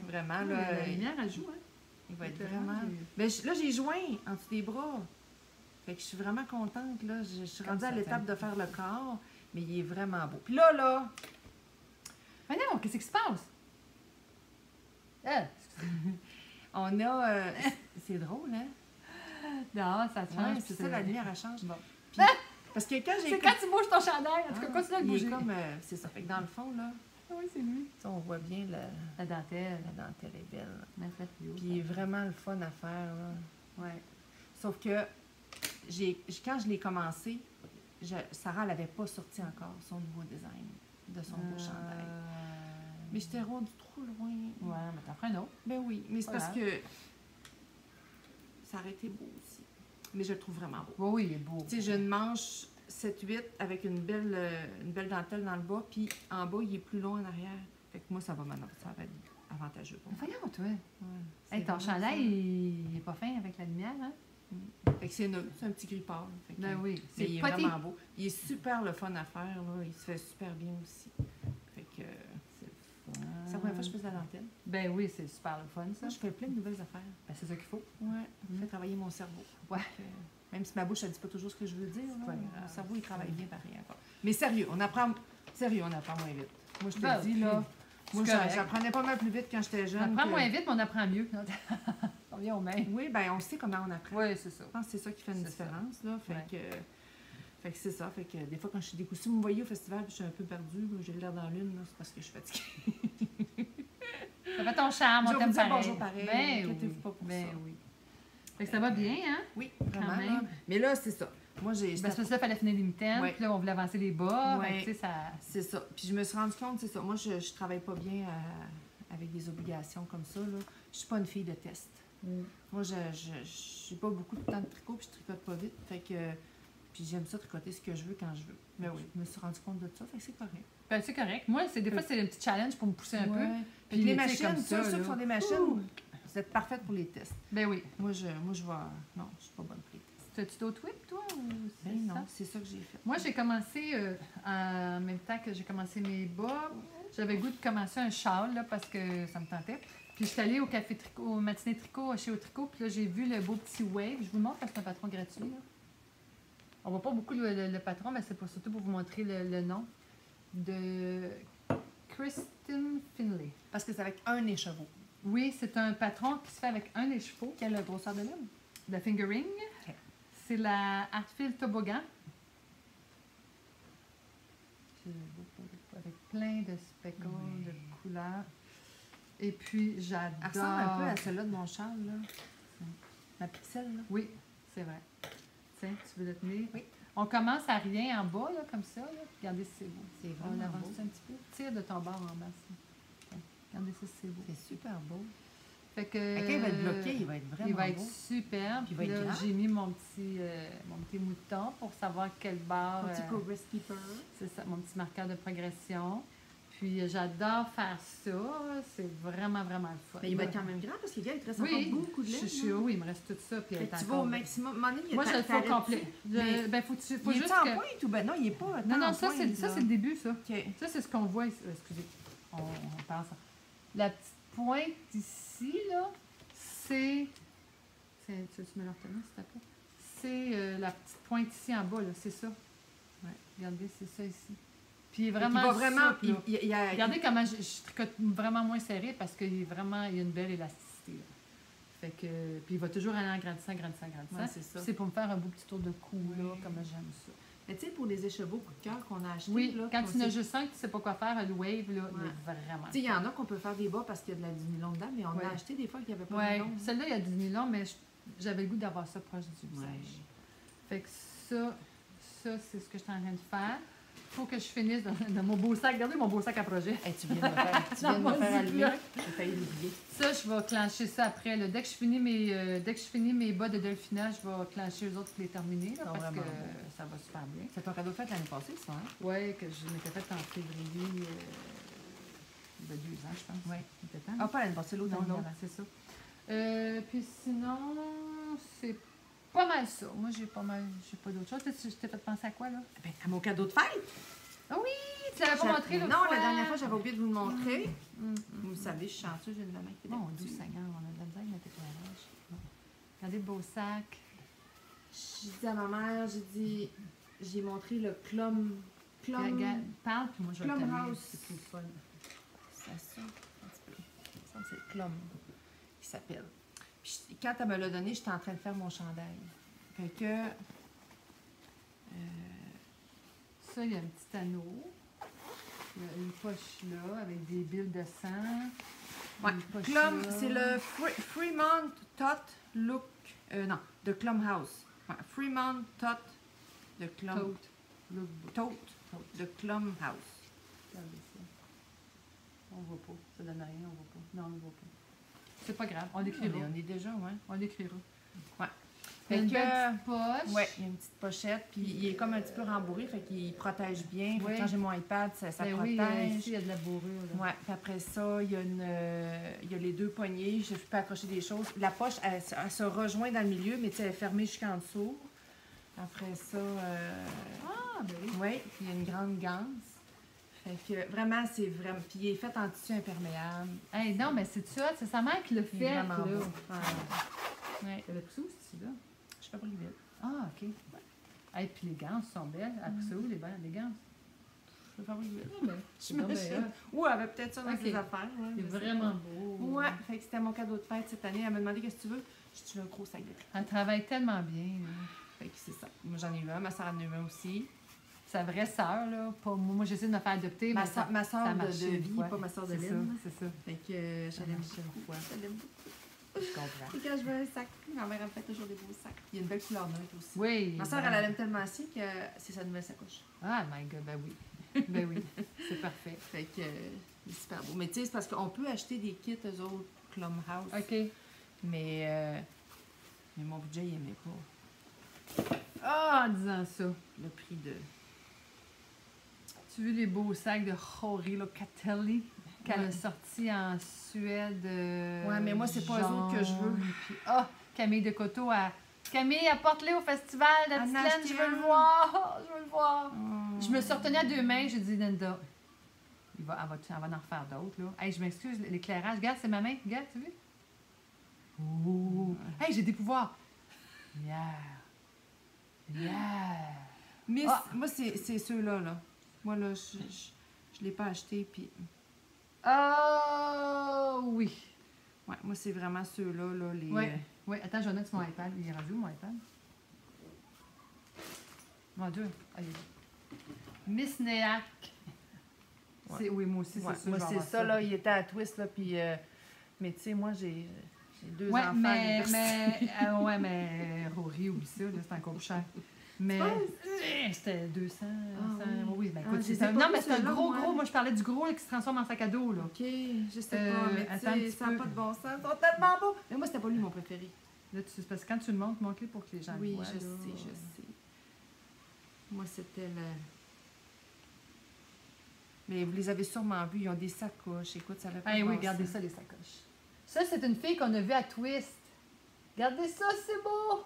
Vraiment, là. La lumière, elle joue, hein? Il va être vraiment... Ben, là, j'ai joint en dessous des bras. Fait que je suis vraiment contente, là. Je suis rendue à l'étape de faire le corps, mais il est vraiment beau. Puis là... Mais non, qu'est-ce qui se passe? On a... c'est drôle, hein? Non, ça change. C'est ça, la lumière, elle change. Bon. Puis, parce que quand j'ai... C'est quand tu bouges ton chandail. En tout cas, continue à le bouger. Comme, c'est ça. Fait que dans le fond, là... Oui, c'est lui. On voit bien la dentelle. La dentelle est belle. Puis il est vraiment le fun à faire, là. Ouais. Sauf que quand je l'ai commencé, Sarah, elle n'avait pas sorti encore son nouveau design de son beau chandail. Mais j'étais rendu trop loin. Ouais, mais t'en feras un autre. Ben oui, mais c'est parce que ça aurait été beau aussi. Mais je le trouve vraiment beau. Oui, il est beau. Tu sais, j'ai une manche 7-8 avec une belle dentelle dans le bas, puis en bas, il est plus long en arrière. Fait que moi, ça va être avantageux pour moi. Voyons, toi. Ouais, ton chandail, il est pas fin avec la lumière, hein? Fait que c'est neutre, c'est un petit gris pâle. Ben oui, mais il est vraiment beau. Il est super le fun à faire, là. Il se fait super bien aussi. Fait que c'est la première fois que je fais de la dentelle. Ben oui, c'est super le fun, ça. Moi, je fais plein de nouvelles affaires. Ben c'est ça qu'il faut. Ouais, je fais travailler mon cerveau. Ouais. Même si ma bouche, elle dit pas toujours ce que je veux dire, mon cerveau, il travaille bien pareil encore. Mais sérieux, on apprend moins vite. Moi, je te dis, là, moi, j'apprenais pas mal plus vite quand j'étais jeune. On apprend moins vite, mais on apprend mieux. On vient au même. Oui, bien, on sait comment on apprend. Oui, c'est ça. Je pense que c'est ça qui fait une différence, là. Fait que c'est ça. Fait que des fois, quand je suis décousue, vous me voyez au festival, puis je suis un peu perdue, j'ai l'air dans l'une, c'est parce que je suis fatiguée. Ça fait ton charme, on t'aime pareil. Bonjour pareil. Ben inquiétez-vous pas pour ça. Oui. Fait que ça va bien, hein? Oui, vraiment. Là. Mais là, c'est ça. Moi, j'ai... Parce que ça, il fallait finir les mitaines, puis là, on voulait avancer les bas. Ouais. Ça... C'est ça. Puis je me suis rendu compte, c'est ça. Moi, je travaille pas bien avec des obligations comme ça, là. Je suis pas une fille de test. Moi, je j'ai pas beaucoup de temps de tricot, puis je tricote pas vite. Fait que... Puis j'aime ça tricoter ce que je veux quand je veux. Mais oui, je me suis rendu compte de ça, fait que c'est correct. Ben, c'est correct. Moi, des fois, c'est un petit challenge pour me pousser un peu. Puis les machines, ceux qui sont des machines, vous êtes parfaites pour les tests. Ben oui. Moi, je vais... Non, je suis pas bonne pour les tests. T'as-tu d'autres whips, toi? Ben non, c'est ça que j'ai fait. Moi, j'ai commencé, en même temps que j'ai commencé mes bas, j'avais le goût de commencer un châle, là, parce que ça me tentait. Puis je suis allée au café tricot, au matinée tricot, chez Au Tricot, puis là, j'ai vu le beau petit wave. Je vous le montre parce que c'est un patron gratuit, là. On voit pas beaucoup le patron, mais c'est surtout pour vous montrer le nom de Kristen Finlay. Parce que c'est avec un écheveau. Oui, c'est un patron qui se fait avec un écheveau. Quelle grosseur de lime? Le fingering. Okay. C'est la Artfield Toboggan. Avec plein de speckles, de couleurs. Et puis, j'adore... Elle ressemble un peu à celle-là de mon châle, là. La pixel, là. Oui, c'est vrai. Tiens, tu veux le tenir? Oui. On commence à rien en bas, là, comme ça. Là. Regardez si c'est beau. C'est On vraiment avance beau. un petit peu. Tire de ton bord en bas. Regardez ça, c'est beau. C'est super beau. Fait que, Quand il va être bloqué, il va être vraiment il va être beau. superbe. Puis il va Puis être là, grand. j'ai mis mon petit mouton pour savoir quelle barre. Un petit progress keeper. C'est ça, mon petit marqueur de progression. Puis j'adore faire ça. C'est vraiment, vraiment le fun. Mais il va être quand même grand parce qu'il il te reste Oui, encore beaucoup de lait. oui, il me reste tout ça. Puis Fait elle que est tu vas au encore- maximum. Moi, je le fais au complet. Mais Ben, faut il juste est en que... pointe ou ben non, il est pas. Non, non, en ça, pointe, c'est là. le début, ça. OK. Ça, c'est ce qu'on voit ici. Excusez, on passe. La petite pointe ici, là, c'est... Tu veux me l'orthonner, s'il te plaît? C'est la petite pointe ici en bas, là, c'est ça. Ouais. Regardez, c'est ça ici. Puis il est vraiment Il va vraiment. souple, là. Il a, Regardez comment je tricote vraiment moins serré parce qu'il est vraiment, il y a une belle élasticité. Là. Fait que, puis il va toujours aller en grandissant. Ouais, c'est ça. C'est pour me faire un beau petit tour de cou, là, Oui. comme j'aime ça. Mais tu sais, pour les écheveaux coup de cœur qu'on a achetés, Oui, là, quand qu'on tu n'as sait- juste un que tu ne sais pas quoi faire, le wave, là, il Ouais. est vraiment. Tu sais, il y en a qu'on peut faire des bas parce qu'il y a du nylon dedans, mais on Ouais. a acheté des fois qu'il n'y avait pas Oui, de nylon. celle-là, il y a du nylon, mais j'avais le goût d'avoir ça proche du visage. Ouais. Fait que ça c'est ce que je suis en train de faire. Il faut que je finisse dans mon beau sac. Regardez mon beau sac à projet. Hey, tu viens de me faire, tu viens de me faire allumer. J'ai failli l'oublier. Ça, je vais clencher ça après. Là. Dès que je finis mes bas de delphinage, je vais clencher eux autres pour les terminer. Là, Ah, parce vraiment que beau. ça va super bien. C'est ton cadeau fait l'année passée, ça, hein? Oui, que je m'étais fait en février de 2 ans, je pense. Oui. C'était temps. Ah, pas l'année passée, l'autre, Non, l'année non, d'avant. c'est ça. Puis sinon, c'est pas mal ça. Moi, j'ai pas d'autre chose. Je t'ai fait penser à quoi, là? Ben, à mon cadeau de fête! Ah oui! Tu l'avais pas montré l'autre Non, fois? la dernière fois, j'avais oublié de vous le montrer. Hum, Vous le savez, je suis chanceuse, j'ai une maman qui fait des Mon Dieu petits- Seigneur, on a de la misère avec notre éclairage. Regardez le beau sac. J'ai dit à ma mère, j'ai montré le Plum. Parle, puis moi, je vais Plum le tenir. House. C'est plus fun. Ça sonne un petit peu. Ça, c'est le Plum qui s'appelle. Puis quand elle me l'a donné, j'étais en train de faire mon chandail. Fait que. Ça, il y a un petit anneau. Il y a une poche là, avec des billes de sang. Ouais, Une poche Plum, là. c'est le Fremont Tot Look. Non, de Plum House. Ouais, Fremont Tot de Plum. Tote. Lookbook. Tote de Plum House. Regardez ça. On voit pas. Ça donne rien, on voit pas. Non, on voit pas. C'est pas grave, on l'écrira. On est déjà, ouais. On l'écrira. Ouais. Il y a une Fait belle que- petite poche. Ouais, il y a une petite pochette, puis il est comme un petit peu rembourré, fait qu'il protège bien. Fait que Oui. quand j'ai mon iPad, ça Ben protège. oui, ici, il y a de la bourrure. Là. Ouais, puis après ça, il y a les deux poignées, je peux accrocher des choses. La poche, elle se rejoint dans le milieu, mais tu sais, elle est fermée jusqu'en dessous. Après ça, Ah, ben oui. ouais, puis il y a une grande ganse. Fait que vraiment, c'est vraiment. Puis il est fait en tissu imperméable. Hey, non, mais c'est ça, c'est sa mère qui l'a Il est fait. Là. vraiment beau. Ah. Ouais. Elle a poussé où, c'est là? Je fais pas le vide. Ah, OK. Hey, puis les gants sont belles. Elle a poussé où, les gants? Je fais pas le vide. Ah, ben, J'imagine. Ou elle avait peut-être ça dans Ok. ses affaires. Ouais, Il est je sais vraiment pas. beau. Ouais, fait que c'était mon cadeau de fête cette année. Elle m'a demandé qu'est-ce que tu veux. Je dis, tu veux un gros sac de tri. Elle travaille tellement bien. Là. Fait que c'est ça. Moi, j'en ai eu un. Ma soeur en a eu un aussi. Sa vraie sœur, là. Pas, moi, j'essaie de me faire adopter, Ma mais ça, soeur ça a de marché une vie, fois. pas ma soeur de C'est ça, laine. c'est ça. Fait que Ça je l'aime marche une beaucoup. fois. Je l'aime beaucoup. Je comprends. Et quand je veux un sac, ma mère, elle me fait toujours des beaux sacs. Il y a une belle couleur neutre aussi. Oui. Ma soeur, ben- elle l'aime tellement assez que c'est sa nouvelle sacoche. Ah, my God, ben oui. Ben oui, c'est parfait. Fait que il est super beau. Mais tu sais, c'est parce qu'on peut acheter des kits, eux autres, Plum House. OK. Mais mon budget, il aimait pas Ah, en disant ça. le prix de. Tu as vu les beaux sacs de Hori Locatelli qu'elle Ouais. a sortis en Suède? Ouais, mais moi, c'est pas eux autres que je veux. jaune, puis- Ah, Camille de Coteau, Camille, apporte-les au festival de Elle en a Petite acheté je veux le un. voir. Je veux le voir. Oh. Je me suis retenue à 2 mains, j'ai dit, Linda, elle va en refaire d'autres, là. Hey, je m'excuse, l'éclairage. Regarde, c'est ma main. Regarde, tu as vu? Oh! Hey, j'ai des pouvoirs. Yeah. Yeah. Mais Ah. moi, c'est ceux-là, là. Moi, là, je l'ai pas acheté, puis... Oh, oui. Ouais, moi, c'est vraiment ceux-là, là, les... Oui. Oui, attends, je note sur mon iPad. Il est rendu où, mon iPad? Mon Dieu. Ah, il est là. Miss Neac. Ouais. Oui, moi aussi, Ouais, c'est ça. moi, je vais c'est avoir ça, là, il était à Twist, là, puis... mais tu sais, moi, j'ai 2 Ouais, enfants. mais Rory, oublie ça, là, c'est encore cher. Mais c'était 200, 100, oui, ben écoute, non, mais c'est un gros, moi je parlais du gros là, qui se transforme en sac à dos, là. OK, je sais pas, mais attends un petit ça n'a peu. pas de bon sens. Ils sont tellement beaux! Mais moi, c'était pas lui mon préféré. Là, parce que quand tu le montres, montre-le pour que les gens le voient. Oui, je sais. Moi, c'était le... Mais vous les avez sûrement vus, ils ont des sacoches. Écoute, ça va pas. Ah oui, regardez ça, les sacoches. Ça, c'est une fille qu'on a vue à Twist. Regardez ça, c'est beau!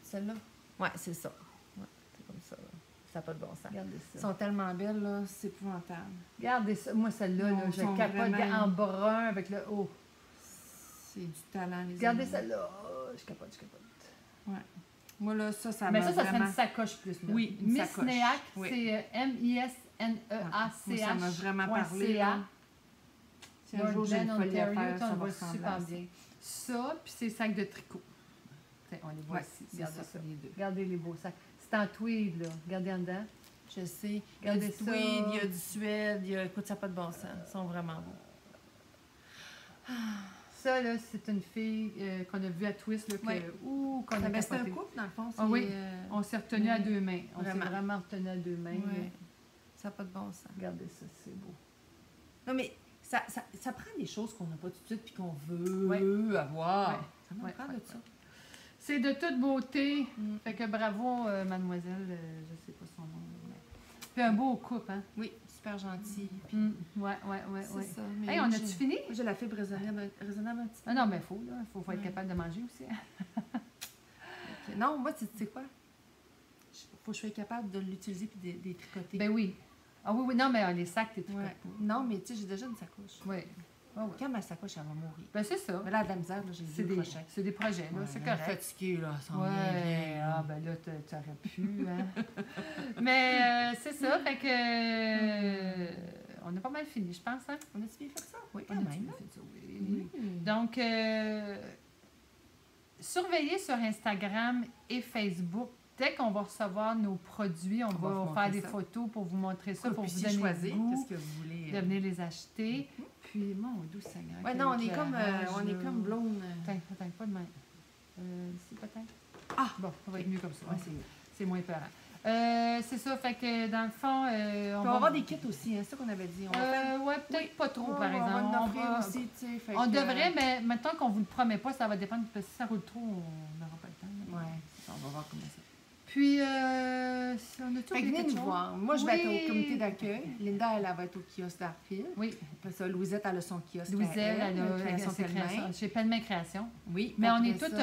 C'est celle-là? Ouais, c'est ça. Ouais, c'est comme ça. Là. Ça n'a pas de bon sens. Regardez ça. Elles sont tellement belles, là, c'est épouvantable. Regardez ça. Moi, celle-là, là, je capote vraiment... en brun avec le haut. C'est du talent, les regardez celle-là. Je capote. Ouais. Moi, là, ça mais ça vraiment... serait une sacoche plus, là. Oui, une Miss sacoche. Neac, oui. C'est M-I-S-N-E-A-C-H. Moi, ça m'a vraiment parlé, là. Si un jour j'ai une folie à faire, ça va super bien. Ça, puis ces sacs de tricot. T'sais, on les voit ici. Regardez ça. Les deux. Regardez les beaux sacs. C'est en tweed, là. Regardez en dedans. Je sais. Regardez il y a du tweed, il y a du suède, écoute, ça n'a pas de bon sens. Ils sont vraiment beaux. Ça, là, c'est une fille qu'on a vue à Twist, là, qu'on a capoté. C'était un couple, dans le fond. Ah oui, on s'est retenu à deux mains. On s'est vraiment retenu à deux mains. Oui. Ça n'a pas de bon sens. Regardez ça, c'est beau. Non, mais ça prend des choses qu'on n'a pas tout de suite puis qu'on veut avoir. Ouais. Ça m'en prend de ça. C'est de toute beauté. Fait que bravo, mademoiselle, je sais pas son nom. Mais... Puis un beau couple, hein? Oui, super gentil. Ouais. C'est ça. Mais hey, on a-tu fini? J'ai la fibre raisonnable un petit peu. Ah non, mais il faut être capable de manger aussi. Okay. Non, moi, tu sais quoi? Faut que je sois capable de l'utiliser puis de tricoter. Ben oui. Ah oui, non, mais les sacs, t'es tricoté. Non, mais tu sais, j'ai déjà une sacoche. Oui. Quand ma sacoche, elle va mourir. Ben c'est ça. Mais là, de la misère, là, j'ai des projets. C'est des projets, là. C'est correct. Fatiguée, là, ça bien. Ah, ben là, tu aurais pu, hein. Mais c'est ça, fait que... on a pas mal fini, je pense, hein. On a-tu bien fait ça? Oui, quand même. Fait ça, oui. Donc, surveillez sur Instagram et Facebook. Dès qu'on va recevoir nos produits, on va faire des photos pour vous montrer ça, pour vous donner le goût qu'est-ce que vous voulez, de venir les acheter. Puis, mon doux Seigneur. Ouais, non, on est comme blonde. Attends, pas de main. Ici, peut-être? Ah! Bon, ça va être mieux comme ça. Ouais, c'est moins peurant. C'est ça, fait que dans le fond... on va avoir des kits aussi, hein, c'est ça qu'on avait dit. Ouais, peut-être pas trop, par exemple. On va en offrir aussi, tu sais. On devrait, mais maintenant qu'on vous le promet pas, ça va dépendre, parce que si ça roule trop, on n'aura pas le temps. Ouais, on va voir comment ça. Puis, on a tout venez nous voir. Moi, je vais être au comité d'accueil. Linda, elle va être au kiosque d'Artfield. Oui. Après ça, Louisette, elle a son kiosque. Louisette, elle a son création. Chez Pellemin Création. Oui. Mais on est toutes...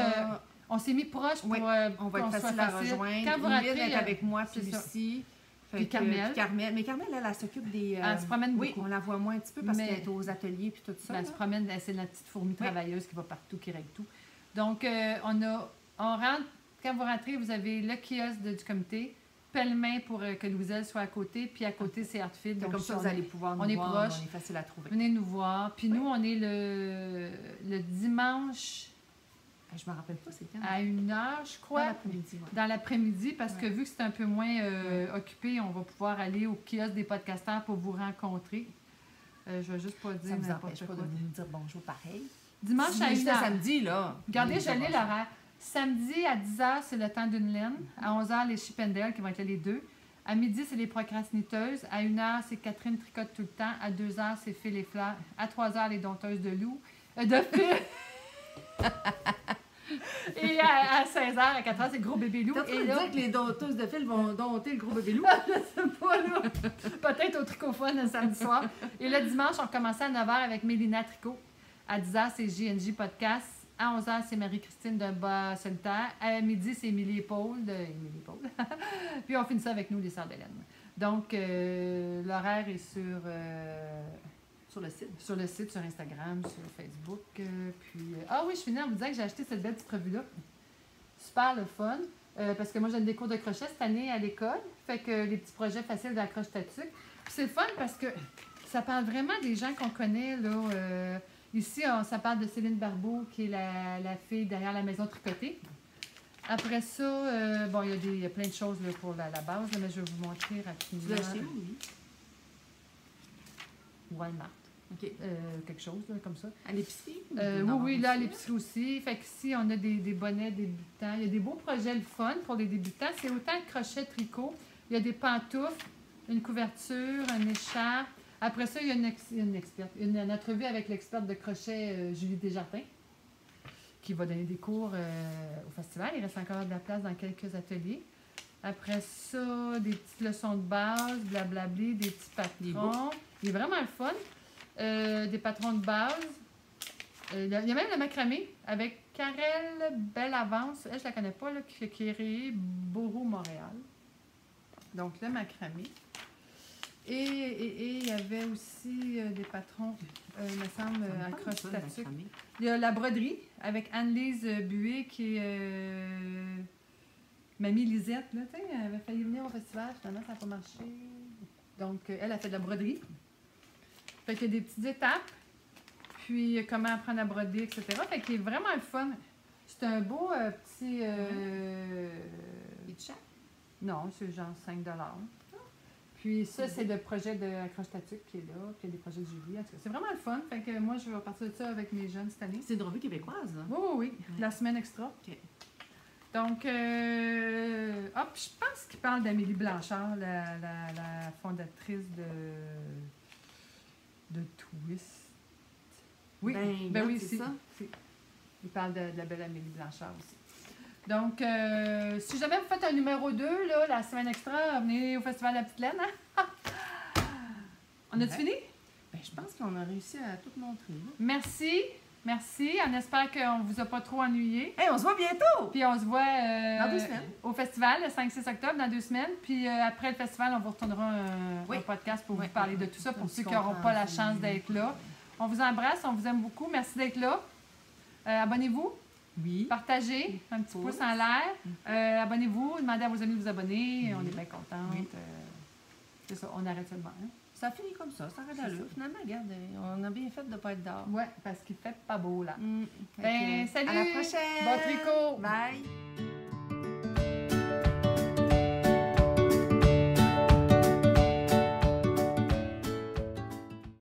on s'est mis proches pour on va être facile à rejoindre. Quand vous rentrez, est avec moi, puis Lucie. Puis Carmel. Mais Carmel, elle s'occupe des... Elle se promène beaucoup. Oui, on la voit moins un petit peu parce qu'elle est aux ateliers puis tout ça. Elle se promène, c'est la petite fourmi travailleuse qui va partout, qui règle tout. Donc, on rentre... Quand vous rentrez, vous avez le kiosque du comité, Pellemin pour que Louiselle soit à côté, puis à côté, c'est Artfield. Donc, comme ça, vous allez pouvoir nous voir. On est facile à trouver. Venez nous voir. Puis nous, on est le dimanche... Je ne me rappelle pas, c'est quand? À 1h, je crois. Dans l'après-midi, parce que vu que c'est un peu moins occupé, on va pouvoir aller au kiosque des podcasteurs pour vous rencontrer. Je ne vais juste pas dire n'importe quoi. Ça vous empêche pas de nous dire bonjour pareil. Dimanche à 1h. Samedi, là. Regardez, je lis l'horaire. Samedi à 10h, c'est le temps d'une laine. À 11h, les Chippendales qui vont être là les deux. À midi, c'est les procrastiniteuses. À 1h, c'est Catherine tricote tout le temps. À 2h, c'est Phil et Fleur. À 3h, les dompteuses de loup. De Phil. Et à 16h, à 4h, c'est Gros Bébé Loup. Tu veux dire que les dompteuses de Phil vont dompter le Gros Bébé Loup? Je sais pas, là. Peut-être au tricophone le samedi soir. Et le dimanche, on commence à 9h avec Mélina Tricot. À 10h, c'est JNJ Podcast. À 11h, c'est Marie-Christine d'un bas solitaire. À midi, c'est Émilie et Paul Puis on finit ça avec nous, les Sœurs d'Hélène. Donc, l'horaire est sur le site, sur Instagram, sur Facebook. Ah oui, je finis en vous disant que j'ai acheté cette belle petite revue-là. Super le fun. Parce que moi, j'ai des cours de crochet cette année à l'école. Fait que les petits projets faciles d'accroche statique. Puis c'est le fun parce que ça parle vraiment des gens qu'on connaît, là. Ici, ça parle de Céline Barbeau, qui est la fille derrière la maison tricotée. Après ça, bon, il y a plein de choses là, pour la base, là, mais je vais vous montrer rapidement. Tu l'as acheté où, oui? Walmart. OK. Quelque chose là, comme ça. À l'épicerie? Oui, là, à l'épicerie aussi. Fait qu'ici, on a des bonnets débutants. Il y a des beaux projets le fun pour les débutants. C'est autant crochet, tricot. Il y a des pantoufles, une couverture, une écharpe. Après ça, il y a une entrevue avec l'experte de crochet, Julie Desjardins, qui va donner des cours au festival. Il reste encore de la place dans quelques ateliers. Après ça, des petites leçons de base, blablabli, des petits patrons. Il est vraiment le fun. Des patrons de base. Il y a même le macramé avec Karel Bellavance. Elle, je la connais pas, là, qui a créé Bourreau Montréal. Donc, le macramé. Et il y avait aussi des patrons, il me semble, acrostatiques. Il y a la broderie avec Anne-Lise Buet qui est Mamie Lisette. Là, elle avait failli venir au festival, finalement, ça n'a pas marché. Donc, elle a fait de la broderie. Fait qu'il y a des petites étapes, puis comment apprendre à broder, etc. Fait qu'il est vraiment le fun. C'est un beau petit... Non, c'est genre 5 $. Puis ça, c'est le projet de Acrostatique qui est là, puis il y a des projets de Julie. En tout cas, c'est vraiment le fun. Fait que moi, je vais partir de ça avec mes jeunes cette année. C'est une revue québécoise, là? Oui. La semaine extra. OK. Donc, je pense qu'il parle d'Amélie Blanchard, la fondatrice de Twist. Oui, oui, c'est ça. Il parle de la belle Amélie Blanchard aussi. Donc, si jamais vous faites un numéro 2, là, la semaine extra, venez au Festival de la Petite Laine. Hein? On a-tu fini? Je pense qu'on a réussi à tout montrer. Là. Merci. On espère qu'on ne vous a pas trop ennuyé. Hey, on se voit bientôt! Puis on se voit dans 2 semaines. Au festival, le 5-6 octobre, dans 2 semaines. Puis après le festival, on vous retournera un podcast pour vous parler de tout ça, pour ceux qui n'auront pas la chance d'être là. On vous embrasse, on vous aime beaucoup. Merci d'être là. Abonnez-vous. Oui. Partagez, un petit pouce en l'air. Abonnez-vous, demandez à vos amis de vous abonner. On est bien contente. Oui. C'est ça, on arrête seulement. Hein? Ça finit comme ça arrête à l'heure. Finalement, regarde, on a bien fait de ne pas être dehors. Oui, parce qu'il fait pas beau là. Salut! À la prochaine! Bon tricot! Bye!